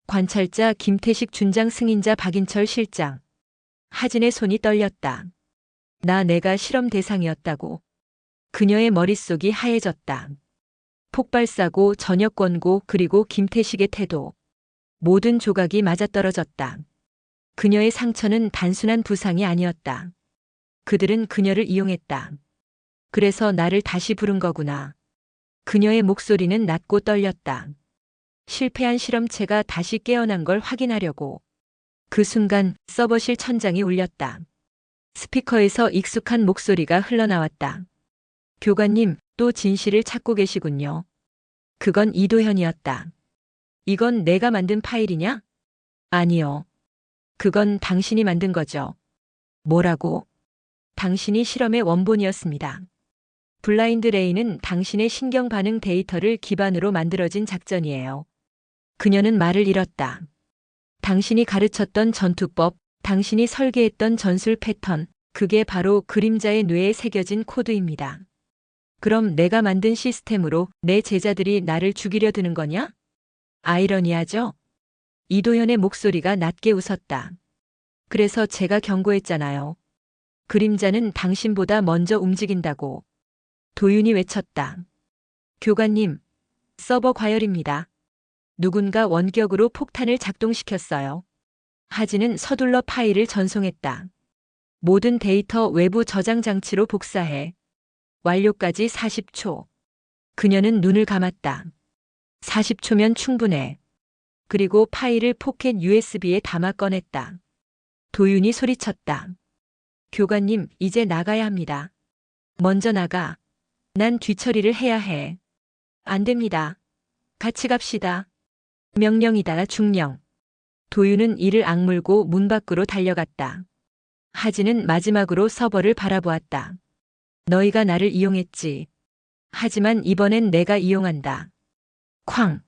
관찰자 김태식 준장, 승인자 박인철 실장. 하진의 손이 떨렸다. 내가 실험 대상이었다고. 그녀의 머릿속이 하얘졌다. 폭발사고, 전역 권고, 그리고 김태식의 태도. 모든 조각이 맞아떨어졌다. 그녀의 상처는 단순한 부상이 아니었다. 그들은 그녀를 이용했다. 그래서 나를 다시 부른 거구나. 그녀의 목소리는 낮고 떨렸다. 실패한 실험체가 다시 깨어난 걸 확인하려고. 그 순간 서버실 천장이 울렸다. 스피커에서 익숙한 목소리가 흘러나왔다. 교관님, 또 진실을 찾고 계시군요. 그건 이도현이었다. 이건 내가 만든 파일이냐? 아니요. 그건 당신이 만든 거죠. 뭐라고? 당신이 실험의 원본이었습니다. 블라인드 레인은 당신의 신경 반응 데이터를 기반으로 만들어진 작전이에요. 그녀는 말을 잃었다. 당신이 가르쳤던 전투법, 당신이 설계했던 전술 패턴, 그게 바로 그림자의 뇌에 새겨진 코드입니다. 그럼 내가 만든 시스템으로 내 제자들이 나를 죽이려 드는 거냐? 아이러니하죠? 이도현의 목소리가 낮게 웃었다. 그래서 제가 경고했잖아요. 그림자는 당신보다 먼저 움직인다고. 도윤이 외쳤다. 교관님, 서버 과열입니다. 누군가 원격으로 폭탄을 작동시켰어요. 하진은 서둘러 파일을 전송했다. 모든 데이터 외부 저장 장치로 복사해. 완료까지 40초. 그녀는 눈을 감았다. 40초면 충분해. 그리고 파일을 포켓 USB에 담아 꺼냈다. 도윤이 소리쳤다. 교관님, 이제 나가야 합니다. 먼저 나가. 난 뒤처리를 해야 해. 안 됩니다. 같이 갑시다. 명령이다, 중령. 도윤은 이를 악물고 문 밖으로 달려갔다. 하진은 마지막으로 서버를 바라보았다. 너희가 나를 이용했지. 하지만 이번엔 내가 이용한다. 쾅!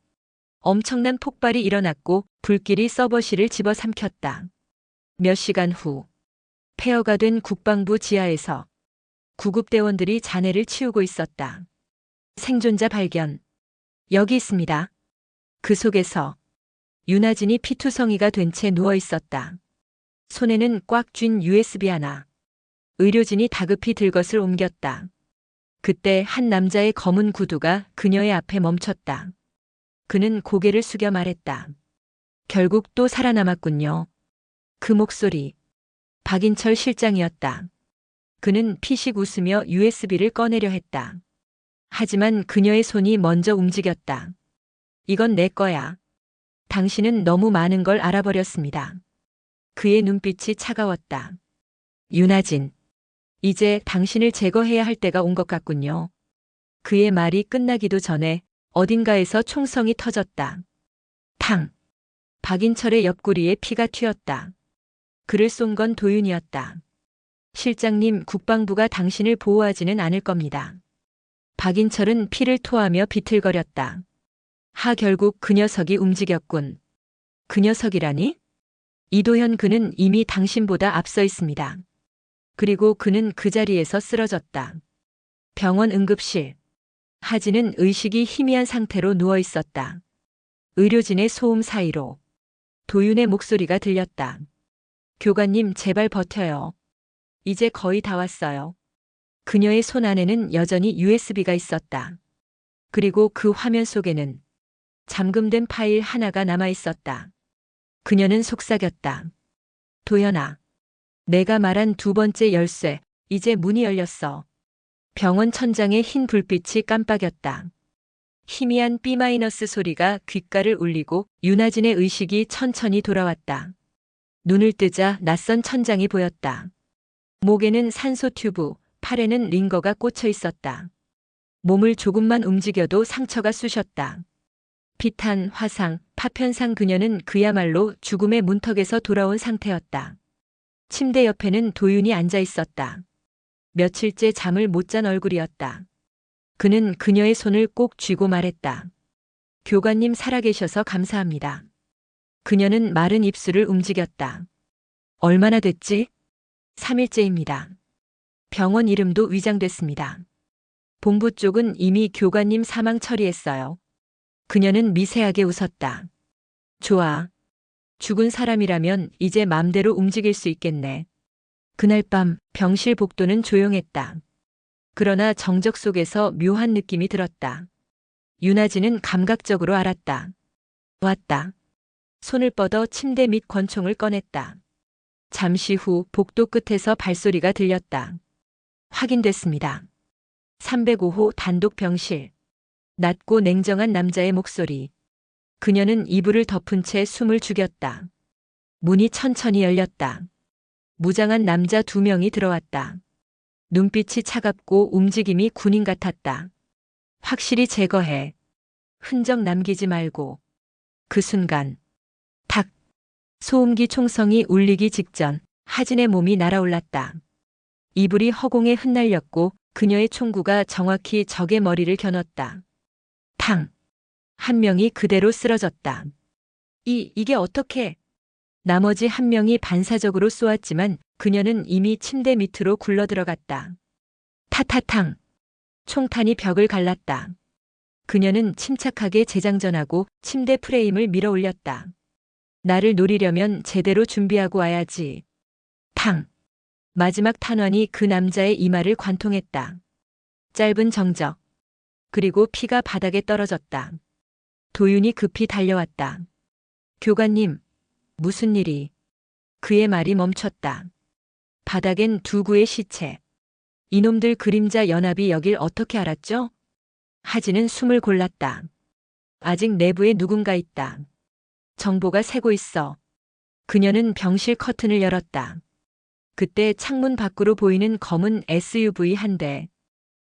엄청난 폭발이 일어났고 불길이 서버실을 집어삼켰다. 몇 시간 후, 폐허가 된 국방부 지하에서 구급대원들이 잔해를 치우고 있었다. 생존자 발견. 여기 있습니다. 그 속에서 윤하진이 피투성이가 된 채 누워 있었다. 손에는 꽉 쥔 USB 하나. 의료진이 다급히 들것을 옮겼다. 그때 한 남자의 검은 구두가 그녀의 앞에 멈췄다. 그는 고개를 숙여 말했다. 결국 또 살아남았군요. 그 목소리. 박인철 실장이었다. 그는 피식 웃으며 USB를 꺼내려 했다. 하지만 그녀의 손이 먼저 움직였다. 이건 내 거야. 당신은 너무 많은 걸 알아버렸습니다. 그의 눈빛이 차가웠다. 윤하진. 이제 당신을 제거해야 할 때가 온 것 같군요. 그의 말이 끝나기도 전에 어딘가에서 총성이 터졌다. 탕! 박인철의 옆구리에 피가 튀었다. 그를 쏜 건 도윤이었다. 실장님, 국방부가 당신을 보호하지는 않을 겁니다. 박인철은 피를 토하며 비틀거렸다. 결국 그 녀석이 움직였군. 그 녀석이라니? 이도현, 그는 이미 당신보다 앞서 있습니다. 그리고 그는 그 자리에서 쓰러졌다. 병원 응급실. 하진은 의식이 희미한 상태로 누워 있었다. 의료진의 소음 사이로 도윤의 목소리가 들렸다. 교관님, 제발 버텨요. 이제 거의 다 왔어요. 그녀의 손 안에는 여전히 USB가 있었다. 그리고 그 화면 속에는 잠금된 파일 하나가 남아 있었다. 그녀는 속삭였다. 도연아, 내가 말한 두 번째 열쇠, 이제 문이 열렸어. 병원 천장에 흰 불빛이 깜빡였다. 희미한 B- 소리가 귓가를 울리고 윤하진의 의식이 천천히 돌아왔다. 눈을 뜨자 낯선 천장이 보였다. 목에는 산소 튜브, 팔에는 링거가 꽂혀 있었다. 몸을 조금만 움직여도 상처가 쑤셨다. 비탄, 화상, 파편상. 그녀는 그야말로 죽음의 문턱에서 돌아온 상태였다. 침대 옆에는 도윤이 앉아 있었다. 며칠째 잠을 못 잔 얼굴이었다. 그는 그녀의 손을 꼭 쥐고 말했다. 교관님, 살아계셔서 감사합니다. 그녀는 마른 입술을 움직였다. 얼마나 됐지? 3일째입니다. 병원 이름도 위장됐습니다. 본부 쪽은 이미 교관님 사망 처리했어요. 그녀는 미세하게 웃었다. 좋아. 죽은 사람이라면 이제 맘대로 움직일 수 있겠네. 그날 밤 병실 복도는 조용했다. 그러나 정적 속에서 묘한 느낌이 들었다. 윤아진은 감각적으로 알았다. 왔다. 손을 뻗어 침대 밑 권총을 꺼냈다. 잠시 후 복도 끝에서 발소리가 들렸다. 확인됐습니다. 305호 단독 병실. 낮고 냉정한 남자의 목소리. 그녀는 이불을 덮은 채 숨을 죽였다. 문이 천천히 열렸다. 무장한 남자 2명이 들어왔다. 눈빛이 차갑고 움직임이 군인 같았다. 확실히 제거해. 흔적 남기지 말고. 그 순간 탁! 소음기 총성이 울리기 직전 하진의 몸이 날아올랐다. 이불이 허공에 흩날렸고 그녀의 총구가 정확히 적의 머리를 겨눴다. 탕! 한 명이 그대로 쓰러졌다. 이게 어떻게? 나머지 한 명이 반사적으로 쏘았지만 그녀는 이미 침대 밑으로 굴러들어갔다. 타타탕! 총탄이 벽을 갈랐다. 그녀는 침착하게 재장전하고 침대 프레임을 밀어 올렸다. 나를 노리려면 제대로 준비하고 와야지. 탕! 마지막 탄환이 그 남자의 이마를 관통했다. 짧은 정적. 그리고 피가 바닥에 떨어졌다. 도윤이 급히 달려왔다. 교관님, 무슨 일이? 그의 말이 멈췄다. 바닥엔 2구의 시체. 이놈들 그림자 연합이 여길 어떻게 알았죠? 하진은 숨을 골랐다. 아직 내부에 누군가 있다. 정보가 새고 있어. 그녀는 병실 커튼을 열었다. 그때 창문 밖으로 보이는 검은 SUV 한 대.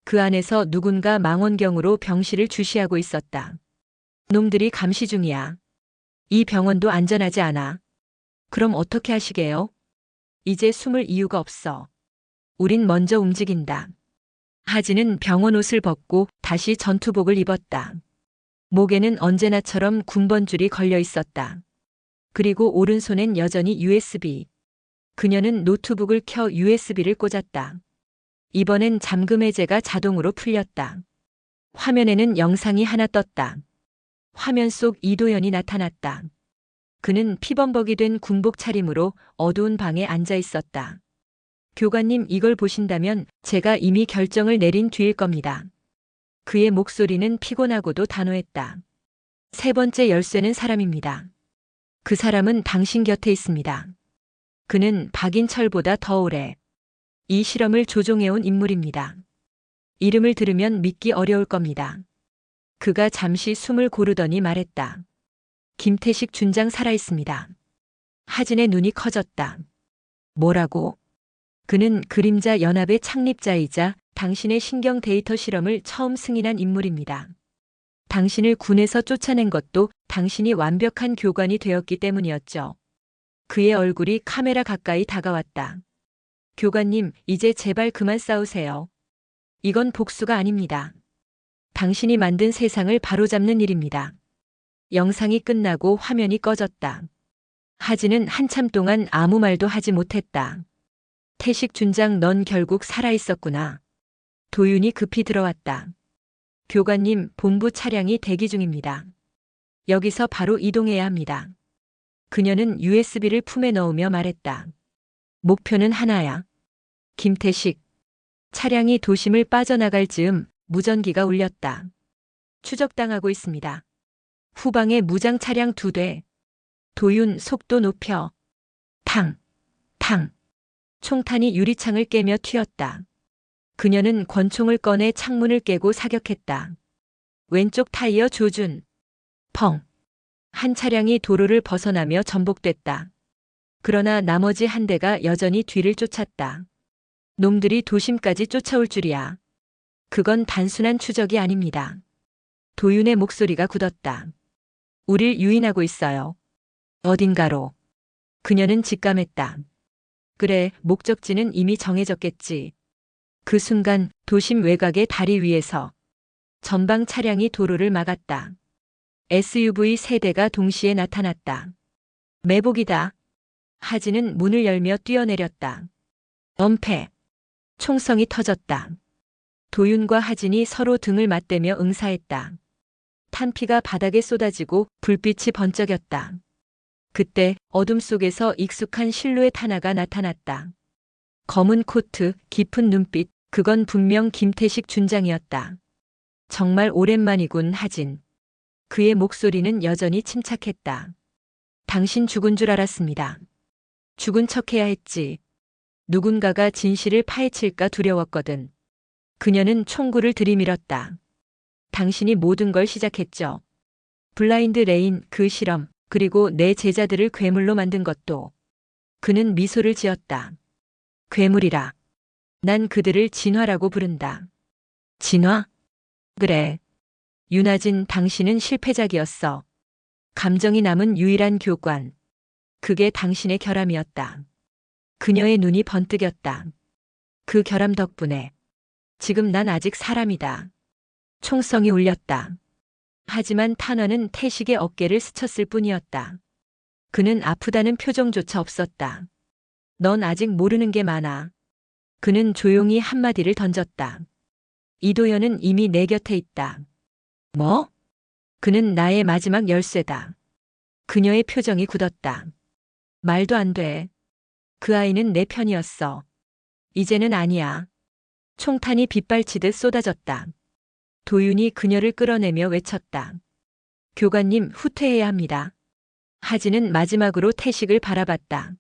그 안에서 누군가 망원경으로 병실을 주시하고 있었다. 놈들이 감시 중이야. 이 병원도 안전하지 않아. 그럼 어떻게 하시게요? 이제 숨을 이유가 없어. 우린 먼저 움직인다. 하진은 병원 옷을 벗고 다시 전투복을 입었다. 목에는 언제나처럼 군번줄이 걸려 있었다. 그리고 오른손엔 여전히 USB. 그녀는 노트북을 켜 USB를 꽂았다. 이번엔 잠금 해제가 자동으로 풀렸다. 화면에는 영상이 하나 떴다. 화면 속 이도현이 나타났다. 그는 피범벅이 된 군복 차림으로 어두운 방에 앉아 있었다. 교관님, 이걸 보신다면 제가 이미 결정을 내린 뒤일 겁니다. 그의 목소리는 피곤하고도 단호했다. 3번째 열쇠는 사람입니다. 그 사람은 당신 곁에 있습니다. 그는 박인철보다 더 오래 이 실험을 조종해온 인물입니다. 이름을 들으면 믿기 어려울 겁니다. 그가 잠시 숨을 고르더니 말했다. 김태식 준장 살아있습니다. 하진의 눈이 커졌다. 뭐라고? 그는 그림자 연합의 창립자이자 당신의 신경 데이터 실험을 처음 승인한 인물입니다. 당신을 군에서 쫓아낸 것도 당신이 완벽한 교관이 되었기 때문이었죠. 그의 얼굴이 카메라 가까이 다가왔다. 교관님, 이제 제발 그만 싸우세요. 이건 복수가 아닙니다. 당신이 만든 세상을 바로잡는 일입니다. 영상이 끝나고 화면이 꺼졌다. 하진은 한참 동안 아무 말도 하지 못했다. 태식 준장, 넌 결국 살아있었구나. 도윤이 급히 들어왔다. 교관님, 본부 차량이 대기 중입니다. 여기서 바로 이동해야 합니다. 그녀는 USB를 품에 넣으며 말했다. 목표는 하나야. 김태식. 차량이 도심을 빠져나갈 즈음 무전기가 울렸다. 추적당하고 있습니다. 후방에 무장 차량 2대. 도윤, 속도 높여. 탕, 탕. 총탄이 유리창을 깨며 튀었다. 그녀는 권총을 꺼내 창문을 깨고 사격했다. 왼쪽 타이어 조준. 펑. 한 차량이 도로를 벗어나며 전복됐다. 그러나 나머지 한 대가 여전히 뒤를 쫓았다. 놈들이 도심까지 쫓아올 줄이야. 그건 단순한 추적이 아닙니다. 도윤의 목소리가 굳었다. 우릴 유인하고 있어요. 어딘가로. 그녀는 직감했다. 그래, 목적지는 이미 정해졌겠지. 그 순간 도심 외곽의 다리 위에서 전방 차량이 도로를 막았다. SUV 3대가 동시에 나타났다. 매복이다. 하진은 문을 열며 뛰어내렸다. 엄폐. 총성이 터졌다. 도윤과 하진이 서로 등을 맞대며 응사했다. 탄피가 바닥에 쏟아지고 불빛이 번쩍였다. 그때 어둠 속에서 익숙한 실루엣 하나가 나타났다. 검은 코트, 깊은 눈빛, 그건 분명 김태식 준장이었다. 정말 오랜만이군, 하진. 그의 목소리는 여전히 침착했다. 당신 죽은 줄 알았습니다. 죽은 척해야 했지. 누군가가 진실을 파헤칠까 두려웠거든. 그녀는 총구를 들이밀었다. 당신이 모든 걸 시작했죠. 블라인드 레인, 그 실험, 그리고 내 제자들을 괴물로 만든 것도. 그는 미소를 지었다. 괴물이라. 난 그들을 진화라고 부른다. 진화? 그래. 윤하진, 당신은 실패작이었어. 감정이 남은 유일한 교관. 그게 당신의 결함이었다. 그녀의 눈이 번뜩였다. 그 결함 덕분에 지금 난 아직 사람이다. 총성이 울렸다. 하지만 탄화는 태식의 어깨를 스쳤을 뿐이었다. 그는 아프다는 표정조차 없었다. 넌 아직 모르는 게 많아. 그는 조용히 한마디를 던졌다. 이도현은 이미 내 곁에 있다. 뭐? 그는 나의 마지막 열쇠다. 그녀의 표정이 굳었다. 말도 안 돼. 그 아이는 내 편이었어. 이제는 아니야. 총탄이 빗발치듯 쏟아졌다. 도윤이 그녀를 끌어내며 외쳤다. 교관님, 후퇴해야 합니다. 하진은 마지막으로 태식을 바라봤다.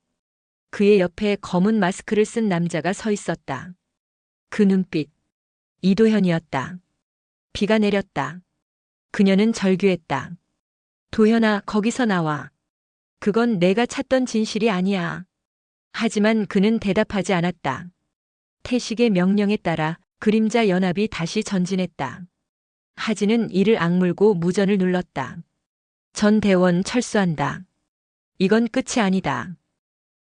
그의 옆에 검은 마스크를 쓴 남자가 서 있었다. 그 눈빛. 이도현이었다. 비가 내렸다. 그녀는 절규했다. 도현아, 거기서 나와. 그건 내가 찾던 진실이 아니야. 하지만 그는 대답하지 않았다. 태식의 명령에 따라 그림자 연합이 다시 전진했다. 하진은 이를 악물고 무전을 눌렀다. 전 대원 철수한다. 이건 끝이 아니다.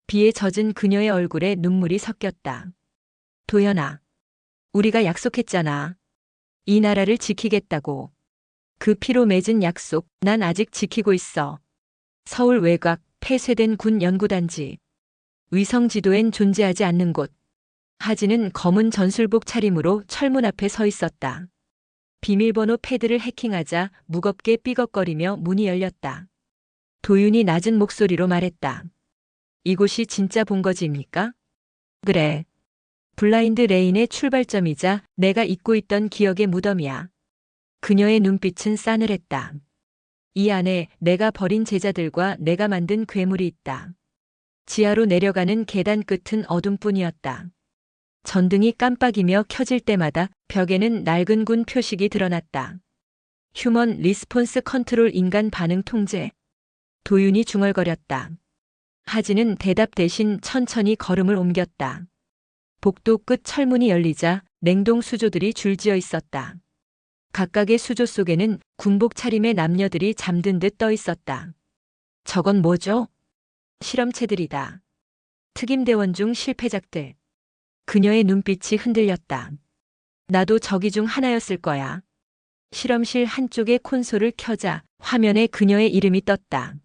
비에 젖은 그녀의 얼굴에 눈물이 섞였다. 도현아, 우리가 약속했잖아. 이 나라를 지키겠다고. 그 피로 맺은 약속, 난 아직 지키고 있어. 서울 외곽, 폐쇄된 군 연구단지. 위성 지도엔 존재하지 않는 곳. 하진은 검은 전술복 차림으로 철문 앞에 서 있었다. 비밀번호 패드를 해킹하자 무겁게 삐걱거리며 문이 열렸다. 도윤이 낮은 목소리로 말했다. 이곳이 진짜 본거지입니까? 그래. 블라인드 레인의 출발점이자 내가 잊고 있던 기억의 무덤이야. 그녀의 눈빛은 싸늘했다. 이 안에 내가 버린 제자들과 내가 만든 괴물이 있다. 지하로 내려가는 계단 끝은 어둠뿐이었다. 전등이 깜빡이며 켜질 때마다 벽에는 낡은 군 표식이 드러났다. 휴먼 리스폰스 컨트롤 인간 반응 통제. 도윤이 중얼거렸다. 하진은 대답 대신 천천히 걸음을 옮겼다. 복도 끝 철문이 열리자 냉동 수조들이 줄지어 있었다. 각각의 수조 속에는 군복 차림의 남녀들이 잠든 듯 떠 있었다. 저건 뭐죠? 실험체들이다. 특임대원 중 실패작들. 그녀의 눈빛이 흔들렸다. 나도 저기 중 하나였을 거야. 실험실 한쪽의 콘솔을 켜자 화면에 그녀의 이름이 떴다.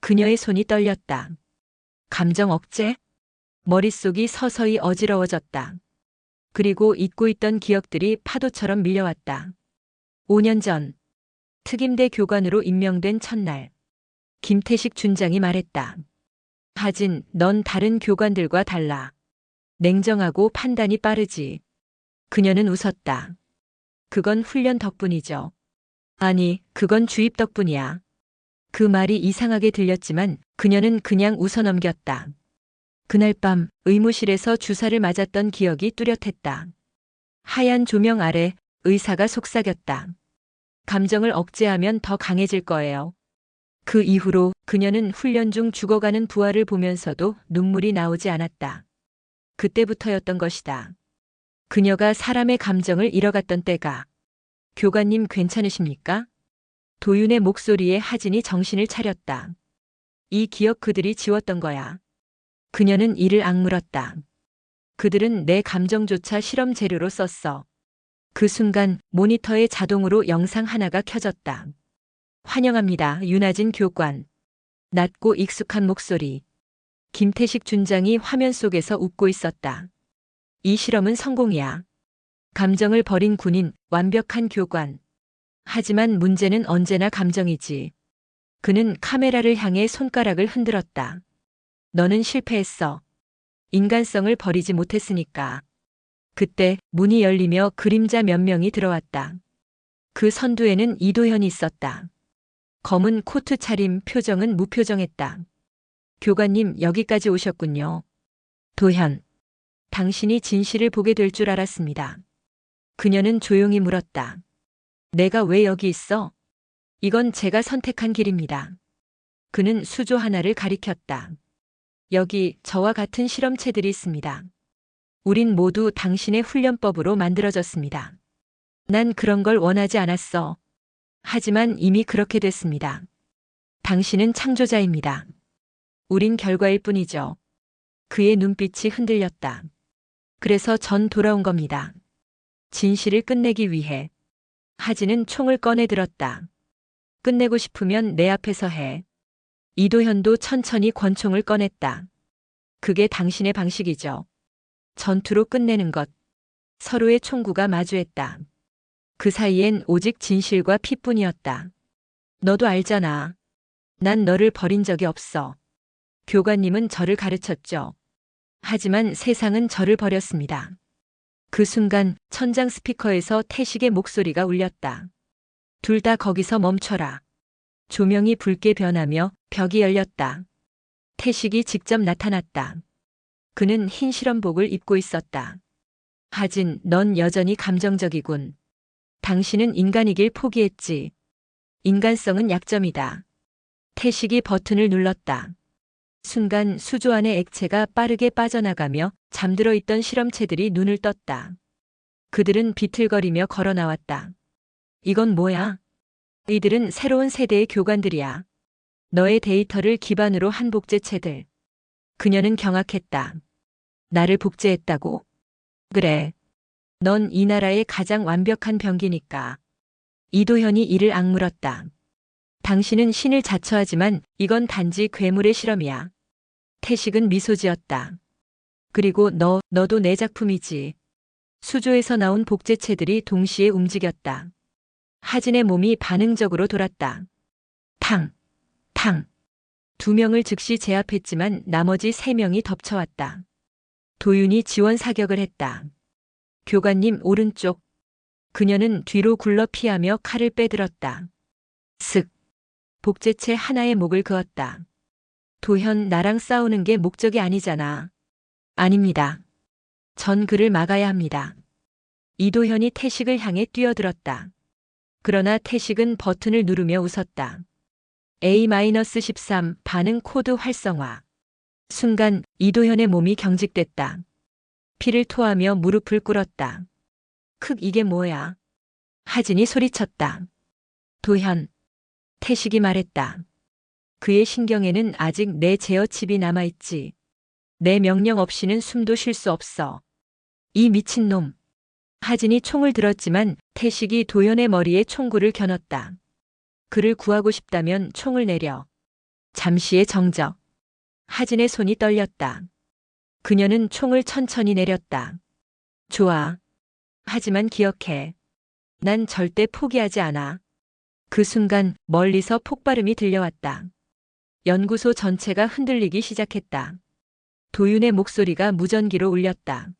그녀의 손이 떨렸다. 감정 억제? 머릿속이 서서히 어지러워졌다. 그리고 잊고 있던 기억들이 파도처럼 밀려왔다. 5년 전, 특임대 교관으로 임명된 첫날, 김태식 준장이 말했다. 하진, 넌 다른 교관들과 달라. 냉정하고 판단이 빠르지. 그녀는 웃었다. 그건 훈련 덕분이죠. 아니, 그건 주입 덕분이야. 그 말이 이상하게 들렸지만 그녀는 그냥 웃어넘겼다. 그날 밤 의무실에서 주사를 맞았던 기억이 뚜렷했다. 하얀 조명 아래 의사가 속삭였다. 감정을 억제하면 더 강해질 거예요. 그 이후로 그녀는 훈련 중 죽어가는 부하를 보면서도 눈물이 나오지 않았다. 그때부터였던 것이다. 그녀가 사람의 감정을 잃어갔던 때가. 교관님 괜찮으십니까? 도윤의 목소리에 하진이 정신을 차렸다. 이 기억 그들이 지웠던 거야. 그녀는 이를 악물었다. 그들은 내 감정조차 실험 재료로 썼어. 그 순간 모니터에 자동으로 영상 하나가 켜졌다. 환영합니다, 윤하진 교관. 낮고 익숙한 목소리. 김태식 준장이 화면 속에서 웃고 있었다. 이 실험은 성공이야. 감정을 버린 군인, 완벽한 교관. 하지만 문제는 언제나 감정이지. 그는 카메라를 향해 손가락을 흔들었다. 너는 실패했어. 인간성을 버리지 못했으니까. 그때 문이 열리며 그림자 몇 명이 들어왔다. 그 선두에는 이도현이 있었다. 검은 코트 차림, 표정은 무표정했다. 교관님, 여기까지 오셨군요. 도현, 당신이 진실을 보게 될 줄 알았습니다. 그녀는 조용히 물었다. 내가 왜 여기 있어? 이건 제가 선택한 길입니다. 그는 수조 하나를 가리켰다. 여기 저와 같은 실험체들이 있습니다. 우린 모두 당신의 훈련법으로 만들어졌습니다. 난 그런 걸 원하지 않았어. 하지만 이미 그렇게 됐습니다. 당신은 창조자입니다. 우린 결과일 뿐이죠. 그의 눈빛이 흔들렸다. 그래서 전 돌아온 겁니다. 진실을 끝내기 위해. 하진은 총을 꺼내 들었다. 끝내고 싶으면 내 앞에서 해. 이도현도 천천히 권총을 꺼냈다. 그게 당신의 방식이죠. 전투로 끝내는 것. 서로의 총구가 마주했다. 그 사이엔 오직 진실과 피뿐이었다. 너도 알잖아. 난 너를 버린 적이 없어. 교관님은 저를 가르쳤죠. 하지만 세상은 저를 버렸습니다. 그 순간 천장 스피커에서 태식의 목소리가 울렸다. 둘 다 거기서 멈춰라. 조명이 붉게 변하며 벽이 열렸다. 태식이 직접 나타났다. 그는 흰 실험복을 입고 있었다. 하진, 넌 여전히 감정적이군. 당신은 인간이길 포기했지. 인간성은 약점이다. 태식이 버튼을 눌렀다. 순간 수조 안의 액체가 빠르게 빠져나가며 잠들어 있던 실험체들이 눈을 떴다. 그들은 비틀거리며 걸어 나왔다. 이건 뭐야? 이들은 새로운 세대의 교관들이야. 너의 데이터를 기반으로 한 복제체들. 그녀는 경악했다. 나를 복제했다고? 그래. 넌 이 나라의 가장 완벽한 병기니까. 이도현이 이를 악물었다. 당신은 신을 자처하지만 이건 단지 괴물의 실험이야. 태식은 미소 지었다. 그리고 너도 내 작품이지. 수조에서 나온 복제체들이 동시에 움직였다. 하진의 몸이 반응적으로 돌았다. 탕, 탕. 2명을 즉시 제압했지만 나머지 3명이 덮쳐왔다. 도윤이 지원 사격을 했다. 교관님 오른쪽. 그녀는 뒤로 굴러 피하며 칼을 빼들었다. 슥. 복제체 하나의 목을 그었다. 도현, 나랑 싸우는 게 목적이 아니잖아. 아닙니다. 전 그를 막아야 합니다. 이도현이 태식을 향해 뛰어들었다. 그러나 태식은 버튼을 누르며 웃었다. A-13 반응 코드 활성화. 순간 이도현의 몸이 경직됐다. 피를 토하며 무릎을 꿇었다. 이게 뭐야? 하진이 소리쳤다. 도현. 태식이 말했다. 그의 신경에는 아직 내 제어 칩이 남아있지. 내 명령 없이는 숨도 쉴 수 없어. 이 미친놈. 하진이 총을 들었지만 태식이 도현의 머리에 총구를 겨눴다. 그를 구하고 싶다면 총을 내려. 잠시의 정적. 하진의 손이 떨렸다. 그녀는 총을 천천히 내렸다. 좋아. 하지만 기억해. 난 절대 포기하지 않아. 그 순간 멀리서 폭발음이 들려왔다. 연구소 전체가 흔들리기 시작했다. 도윤의 목소리가 무전기로 울렸다.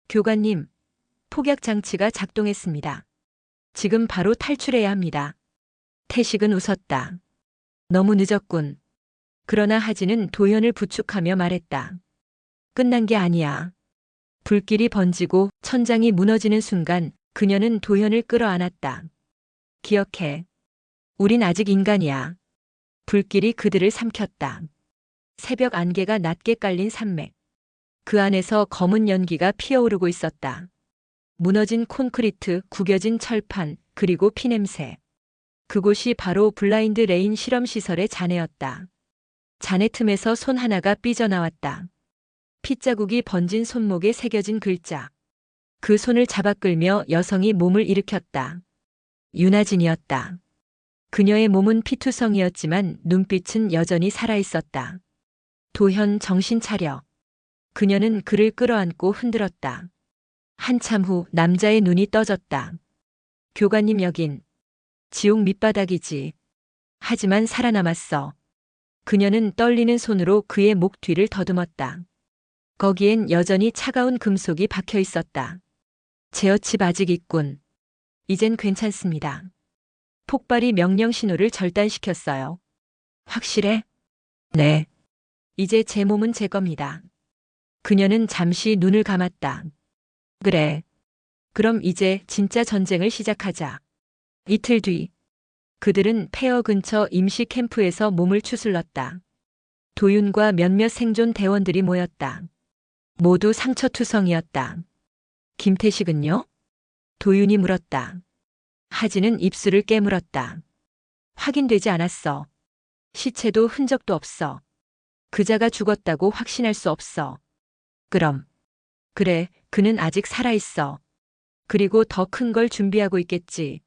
교관님, 폭약 장치가 작동했습니다. 지금 바로 탈출해야 합니다. 태식은 웃었다. 너무 늦었군. 그러나 하진은 도현을 부축하며 말했다. 끝난 게 아니야. 불길이 번지고 천장이 무너지는 순간 그녀는 도현을 끌어안았다. 기억해. 우린 아직 인간이야. 불길이 그들을 삼켰다. 새벽 안개가 낮게 깔린 산맥. 그 안에서 검은 연기가 피어오르고 있었다. 무너진 콘크리트, 구겨진 철판, 그리고 피냄새. 그곳이 바로 블라인드 레인 실험시설의 잔해였다. 잔해 틈에서 손 하나가 삐져나왔다. 핏자국이 번진 손목에 새겨진 글자. 그 손을 잡아 끌며 여성이 몸을 일으켰다. 윤하진이었다. 그녀의 몸은 피투성이었지만 눈빛은 여전히 살아있었다. 도현, 정신 차려. 그녀는 그를 끌어안고 흔들었다. 한참 후 남자의 눈이 떠졌다. 교관님 여긴 지옥 밑바닥이지. 하지만 살아남았어. 그녀는 떨리는 손으로 그의 목 뒤를 더듬었다. 거기엔 여전히 차가운 금속이 박혀 있었다. 제어칩 아직 있군. 이젠 괜찮습니다. 폭발이 명령 신호를 절단시켰어요. 확실해? 네. 이제 제 몸은 제 겁니다. 그녀는 잠시 눈을 감았다. 그래. 그럼 이제 진짜 전쟁을 시작하자. 이틀 뒤. 그들은 폐허 근처 임시 캠프에서 몸을 추슬렀다. 도윤과 몇몇 생존 대원들이 모였다. 모두 상처투성이었다. 김태식은요? 도윤이 물었다. 하진은 입술을 깨물었다. 확인되지 않았어. 시체도 흔적도 없어. 그자가 죽었다고 확신할 수 없어. 그럼. 그래, 그는 아직 살아있어. 그리고 더 큰 걸 준비하고 있겠지.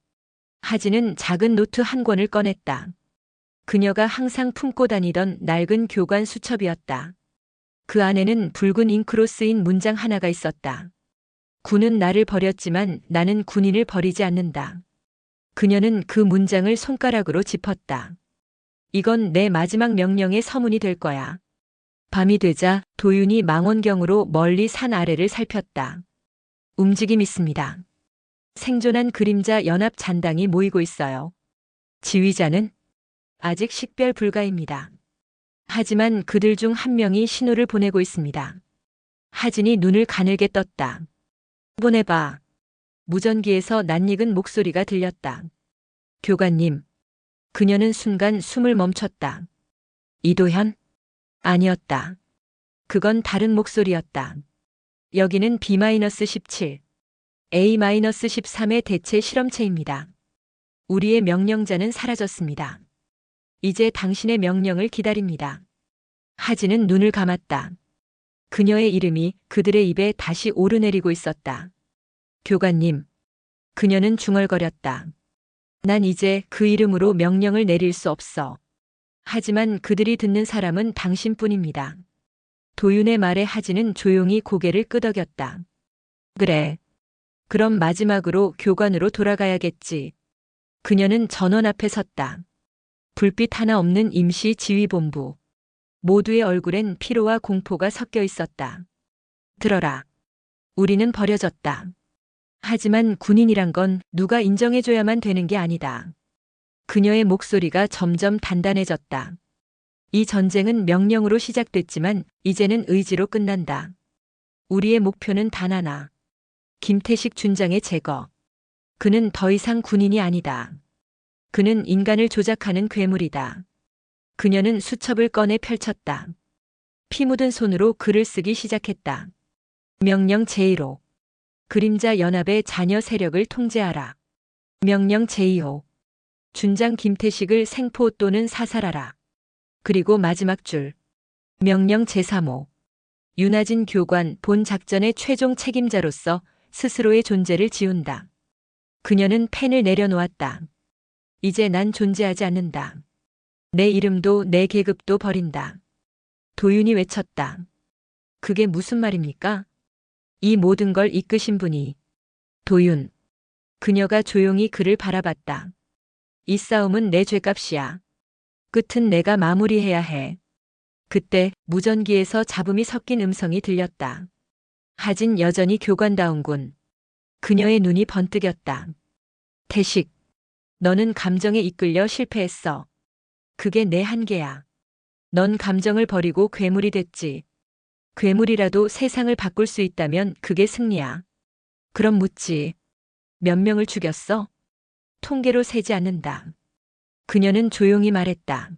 하진은 작은 노트 한 권을 꺼냈다. 그녀가 항상 품고 다니던 낡은 교관 수첩이었다. 그 안에는 붉은 잉크로 쓰인 문장 하나가 있었다. 군은 나를 버렸지만 나는 군인을 버리지 않는다. 그녀는 그 문장을 손가락으로 짚었다. 이건 내 마지막 명령의 서문이 될 거야. 밤이 되자 도윤이 망원경으로 멀리 산 아래를 살폈다. 움직임 있습니다. 생존한 그림자 연합 잔당이 모이고 있어요. 지휘자는 아직 식별 불가입니다. 하지만 그들 중 한 명이 신호를 보내고 있습니다. 하진이 눈을 가늘게 떴다. 보내봐. 무전기에서 낯익은 목소리가 들렸다. 교관님. 그녀는 순간 숨을 멈췄다. 이도현? 아니었다. 그건 다른 목소리였다. 여기는 B-17, A-13의 대체 실험체입니다. 우리의 명령자는 사라졌습니다. 이제 당신의 명령을 기다립니다. 하진은 눈을 감았다. 그녀의 이름이 그들의 입에 다시 오르내리고 있었다. 교관님. 그녀는 중얼거렸다. 난 이제 그 이름으로 명령을 내릴 수 없어. 하지만 그들이 듣는 사람은 당신뿐입니다. 도윤의 말에 하진은 조용히 고개를 끄덕였다. 그래. 그럼 마지막으로 교관으로 돌아가야겠지. 그녀는 전원 앞에 섰다. 불빛 하나 없는 임시 지휘본부. 모두의 얼굴엔 피로와 공포가 섞여 있었다. 들어라. 우리는 버려졌다. 하지만 군인이란 건 누가 인정해줘야만 되는 게 아니다. 그녀의 목소리가 점점 단단해졌다. 이 전쟁은 명령으로 시작됐지만 이제는 의지로 끝난다. 우리의 목표는 단 하나. 김태식 준장의 제거. 그는 더 이상 군인이 아니다. 그는 인간을 조작하는 괴물이다. 그녀는 수첩을 꺼내 펼쳤다. 피 묻은 손으로 글을 쓰기 시작했다. 명령 제1호. 그림자 연합의 자녀 세력을 통제하라. 명령 제2호. 준장 김태식을 생포 또는 사살하라. 그리고 마지막 줄. 명령 제3호. 윤하진 교관 본 작전의 최종 책임자로서 스스로의 존재를 지운다. 그녀는 펜을 내려놓았다. 이제 난 존재하지 않는다. 내 이름도 내 계급도 버린다. 도윤이 외쳤다. 그게 무슨 말입니까? 이 모든 걸 이끄신 분이. 도윤. 그녀가 조용히 그를 바라봤다. 이 싸움은 내 죗값이야. 끝은 내가 마무리해야 해. 그때 무전기에서 잡음이 섞인 음성이 들렸다. 하진 여전히 교관다운군. 그녀의 눈이 번뜩였다. 태식. 너는 감정에 이끌려 실패했어. 그게 내 한계야. 넌 감정을 버리고 괴물이 됐지. 괴물이라도 세상을 바꿀 수 있다면 그게 승리야. 그럼 묻지. 몇 명을 죽였어? 통계로 세지 않는다. 그녀는 조용히 말했다.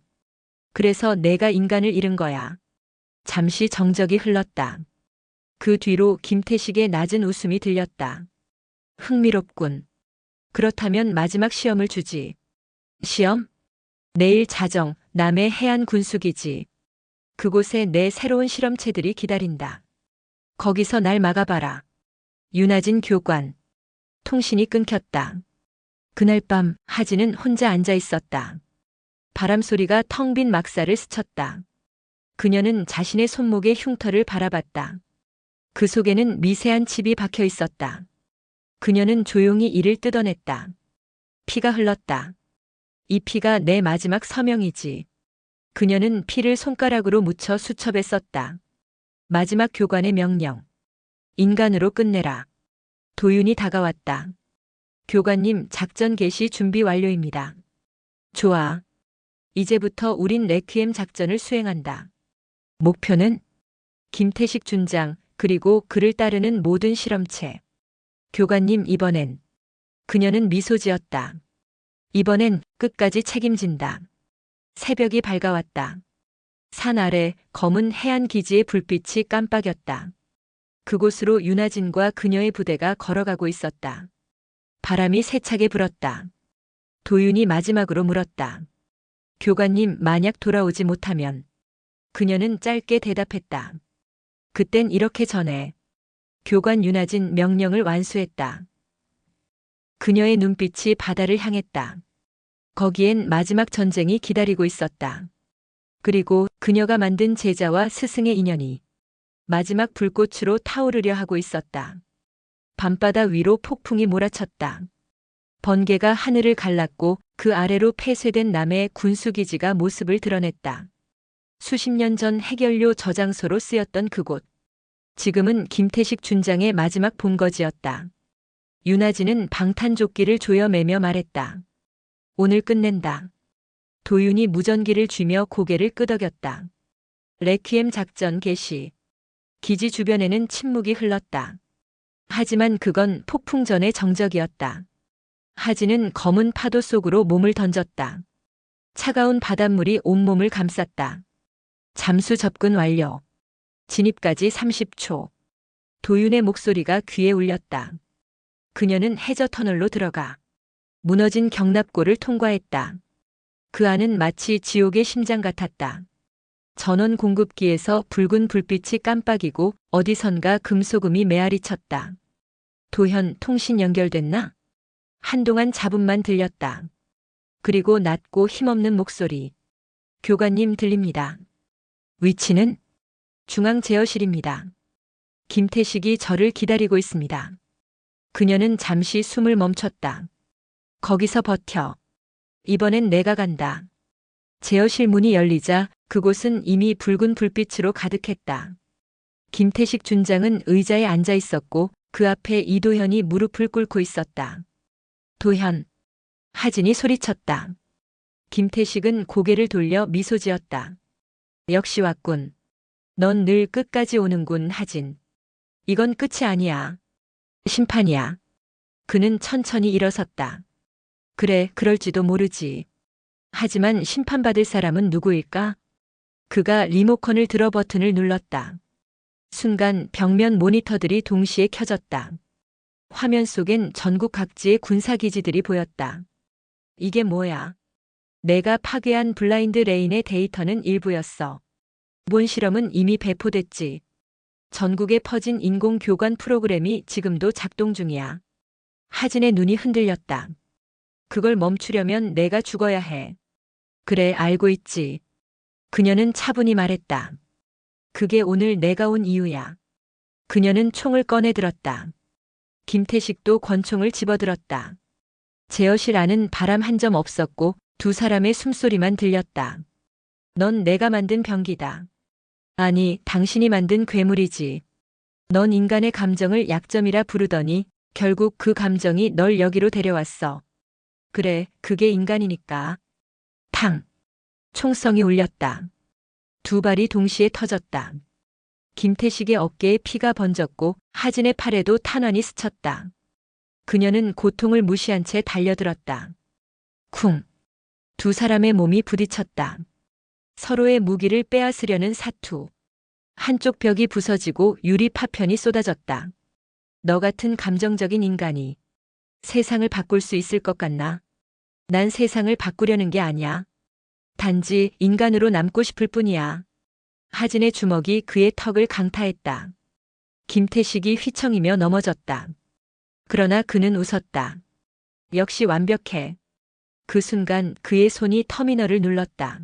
그래서 내가 인간을 잃은 거야. 잠시 정적이 흘렀다. 그 뒤로 김태식의 낮은 웃음이 들렸다. 흥미롭군. 그렇다면 마지막 시험을 주지. 시험? 내일 자정, 남해 해안 군수기지. 그곳에 내 새로운 실험체들이 기다린다. 거기서 날 막아봐라. 윤하진 교관. 통신이 끊겼다. 그날 밤 하진은 혼자 앉아 있었다. 바람 소리가 텅 빈 막사를 스쳤다. 그녀는 자신의 손목의 흉터를 바라봤다. 그 속에는 미세한 칩이 박혀 있었다. 그녀는 조용히 이를 뜯어냈다. 피가 흘렀다. 이 피가 내 마지막 서명이지. 그녀는 피를 손가락으로 묻혀 수첩에 썼다. 마지막 교관의 명령. 인간으로 끝내라. 도윤이 다가왔다. 교관님, 작전 개시 준비 완료입니다. 좋아. 이제부터 우린 레퀴엠 작전을 수행한다. 목표는 김태식 준장, 그리고 그를 따르는 모든 실험체. 교관님, 이번엔. 그녀는 미소 지었다. 이번엔 끝까지 책임진다. 새벽이 밝아왔다. 산 아래 검은 해안 기지의 불빛이 깜빡였다. 그곳으로 윤하진과 그녀의 부대가 걸어가고 있었다. 바람이 세차게 불었다. 도윤이 마지막으로 물었다. 교관님, 만약 돌아오지 못하면. 그녀는 짧게 대답했다. 그땐 이렇게 전해. 교관 윤하진 명령을 완수했다. 그녀의 눈빛이 바다를 향했다. 거기엔 마지막 전쟁이 기다리고 있었다. 그리고 그녀가 만든 제자와 스승의 인연이 마지막 불꽃으로 타오르려 하고 있었다. 밤바다 위로 폭풍이 몰아쳤다. 번개가 하늘을 갈랐고 그 아래로 폐쇄된 남의 군수기지가 모습을 드러냈다. 수십 년 전 해결료 저장소로 쓰였던 그곳. 지금은 김태식 준장의 마지막 본거지였다. 윤하진은 방탄조끼를 조여매며 말했다. 오늘 끝낸다. 도윤이 무전기를 쥐며 고개를 끄덕였다. 레퀴엠 작전 개시. 기지 주변에는 침묵이 흘렀다. 하지만 그건 폭풍 전의 정적이었다. 하진은 검은 파도 속으로 몸을 던졌다. 차가운 바닷물이 온몸을 감쌌다. 잠수 접근 완료. 진입까지 30초. 도윤의 목소리가 귀에 울렸다. 그녀는 해저 터널로 들어가 무너진 경납고를 통과했다. 그 안은 마치 지옥의 심장 같았다. 전원 공급기에서 붉은 불빛이 깜빡이고 어디선가 금소금이 메아리 쳤다. 도현, 통신 연결됐나? 한동안 잡음만 들렸다. 그리고 낮고 힘없는 목소리. 교관님, 들립니다. 위치는? 중앙 제어실입니다. 김태식이 저를 기다리고 있습니다. 그녀는 잠시 숨을 멈췄다. 거기서 버텨. 이번엔 내가 간다. 제어실 문이 열리자 그곳은 이미 붉은 불빛으로 가득했다. 김태식 준장은 의자에 앉아 있었고 그 앞에 이도현이 무릎을 꿇고 있었다. 도현. 하진이 소리쳤다. 김태식은 고개를 돌려 미소 지었다. 역시 왔군. 넌 늘 끝까지 오는군, 하진. 이건 끝이 아니야. 심판이야. 그는 천천히 일어섰다. 그래, 그럴지도 모르지. 하지만 심판받을 사람은 누구일까? 그가 리모컨을 들어 버튼을 눌렀다. 순간 벽면 모니터들이 동시에 켜졌다. 화면 속엔 전국 각지의 군사기지들이 보였다. 이게 뭐야? 내가 파괴한 블라인드 레인의 데이터는 일부였어. 본 실험은 이미 배포됐지. 전국에 퍼진 인공교관 프로그램이 지금도 작동 중이야. 하진의 눈이 흔들렸다. 그걸 멈추려면 내가 죽어야 해. 그래, 알고 있지. 그녀는 차분히 말했다. 그게 오늘 내가 온 이유야. 그녀는 총을 꺼내 들었다. 김태식도 권총을 집어들었다. 제어실 안은 바람 한 점 없었고 두 사람의 숨소리만 들렸다. 넌 내가 만든 병기다. 아니, 당신이 만든 괴물이지. 넌 인간의 감정을 약점이라 부르더니 결국 그 감정이 널 여기로 데려왔어. 그래, 그게 인간이니까. 탕! 총성이 울렸다. 두 발이 동시에 터졌다. 김태식의 어깨에 피가 번졌고 하진의 팔에도 탄환이 스쳤다. 그녀는 고통을 무시한 채 달려들었다. 쿵! 두 사람의 몸이 부딪혔다. 서로의 무기를 빼앗으려는 사투. 한쪽 벽이 부서지고 유리 파편이 쏟아졌다. 너 같은 감정적인 인간이 세상을 바꿀 수 있을 것 같나? 난 세상을 바꾸려는 게 아니야. 단지 인간으로 남고 싶을 뿐이야. 하진의 주먹이 그의 턱을 강타했다. 김태식이 휘청이며 넘어졌다. 그러나 그는 웃었다. 역시 완벽해. 그 순간 그의 손이 터미널을 눌렀다.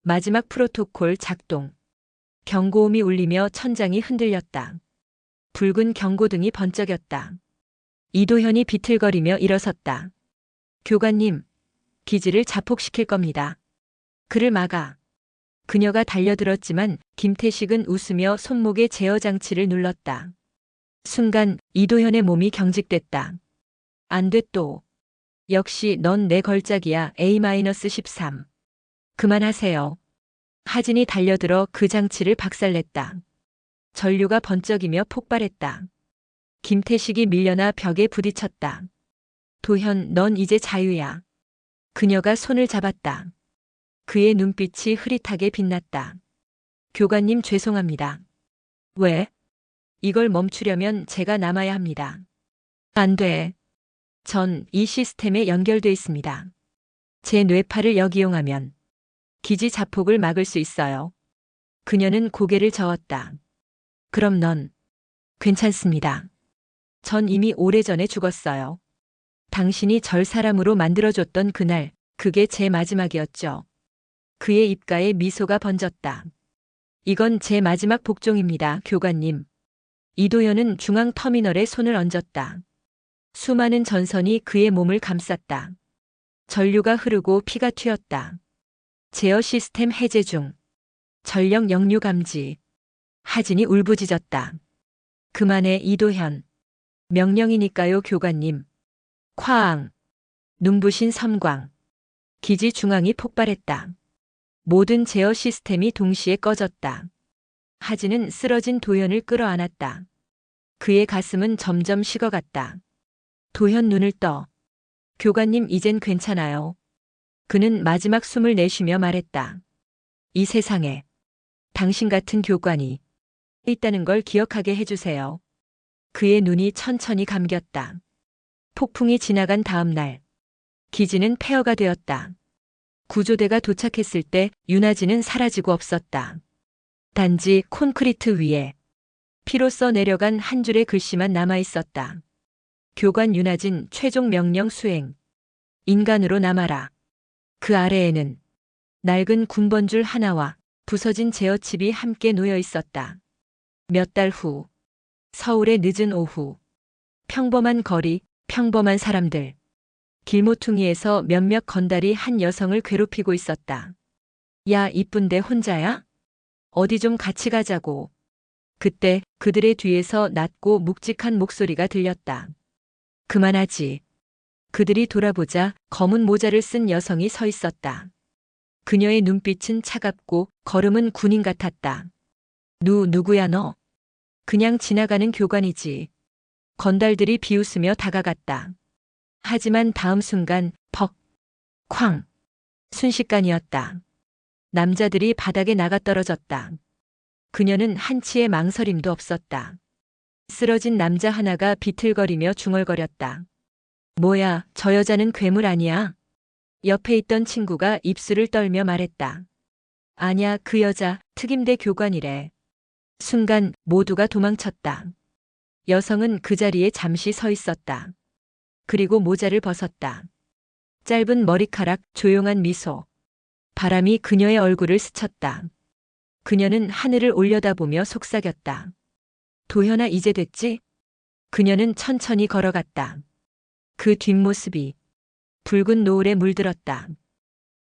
마지막 프로토콜 작동. 경고음이 울리며 천장이 흔들렸다. 붉은 경고등이 번쩍였다. 이도현이 비틀거리며 일어섰다. 교관님, 기지를 자폭시킬 겁니다. 그를 막아. 그녀가 달려들었지만 김태식은 웃으며 손목에 제어 장치를 눌렀다. 순간 이도현의 몸이 경직됐다. 안 돼 또. 역시 넌 내 걸작이야. A-13. 그만하세요. 하진이 달려들어 그 장치를 박살냈다. 전류가 번쩍이며 폭발했다. 김태식이 밀려나 벽에 부딪혔다. 도현, 넌 이제 자유야. 그녀가 손을 잡았다. 그의 눈빛이 흐릿하게 빛났다. 교관님 죄송합니다. 왜? 이걸 멈추려면 제가 남아야 합니다. 안 돼. 전 이 시스템에 연결돼 있습니다. 제 뇌파를 역이용하면 기지 자폭을 막을 수 있어요. 그녀는 고개를 저었다. 그럼 넌 괜찮습니다. 전 이미 오래전에 죽었어요. 당신이 절 사람으로 만들어줬던 그날, 그게 제 마지막이었죠. 그의 입가에 미소가 번졌다. 이건 제 마지막 복종입니다, 교관님. 이도현은 중앙 터미널에 손을 얹었다. 수많은 전선이 그의 몸을 감쌌다. 전류가 흐르고 피가 튀었다. 제어 시스템 해제 중. 전력 역류 감지. 하진이 울부짖었다. 그만해 이도현. 명령이니까요 교관님. 쾅. 눈부신 섬광. 기지 중앙이 폭발했다. 모든 제어 시스템이 동시에 꺼졌다. 하진은 쓰러진 도현을 끌어안았다. 그의 가슴은 점점 식어갔다. 도현 눈을 떠. 교관님 이젠 괜찮아요. 그는 마지막 숨을 내쉬며 말했다. 이 세상에 당신 같은 교관이 있다는 걸 기억하게 해주세요. 그의 눈이 천천히 감겼다. 폭풍이 지나간 다음 날, 기지는 폐허가 되었다. 구조대가 도착했을 때 윤아진은 사라지고 없었다. 단지 콘크리트 위에 피로써 내려간 한 줄의 글씨만 남아있었다. 교관 윤아진 최종 명령 수행. 인간으로 남아라. 그 아래에는 낡은 군번줄 하나와 부서진 제어칩이 함께 놓여 있었다. 몇 달 후, 서울의 늦은 오후, 평범한 거리, 평범한 사람들. 길모퉁이에서 몇몇 건달이 한 여성을 괴롭히고 있었다. 야, 이쁜데 혼자야? 어디 좀 같이 가자고. 그때 그들의 뒤에서 낮고 묵직한 목소리가 들렸다. 그만하지. 그들이 돌아보자 검은 모자를 쓴 여성이 서 있었다. 그녀의 눈빛은 차갑고 걸음은 군인 같았다. 누구야 너? 그냥 지나가는 교관이지. 건달들이 비웃으며 다가갔다. 하지만 다음 순간 벅, 쾅. 순식간이었다. 남자들이 바닥에 나가 떨어졌다. 그녀는 한치의 망설임도 없었다. 쓰러진 남자 하나가 비틀거리며 중얼거렸다. 뭐야, 저 여자는 괴물 아니야? 옆에 있던 친구가 입술을 떨며 말했다. 아냐, 그 여자 특임대 교관이래. 순간 모두가 도망쳤다. 여성은 그 자리에 잠시 서 있었다. 그리고 모자를 벗었다. 짧은 머리카락, 조용한 미소. 바람이 그녀의 얼굴을 스쳤다. 그녀는 하늘을 올려다보며 속삭였다. 도현아, 이제 됐지? 그녀는 천천히 걸어갔다. 그 뒷모습이 붉은 노을에 물들었다.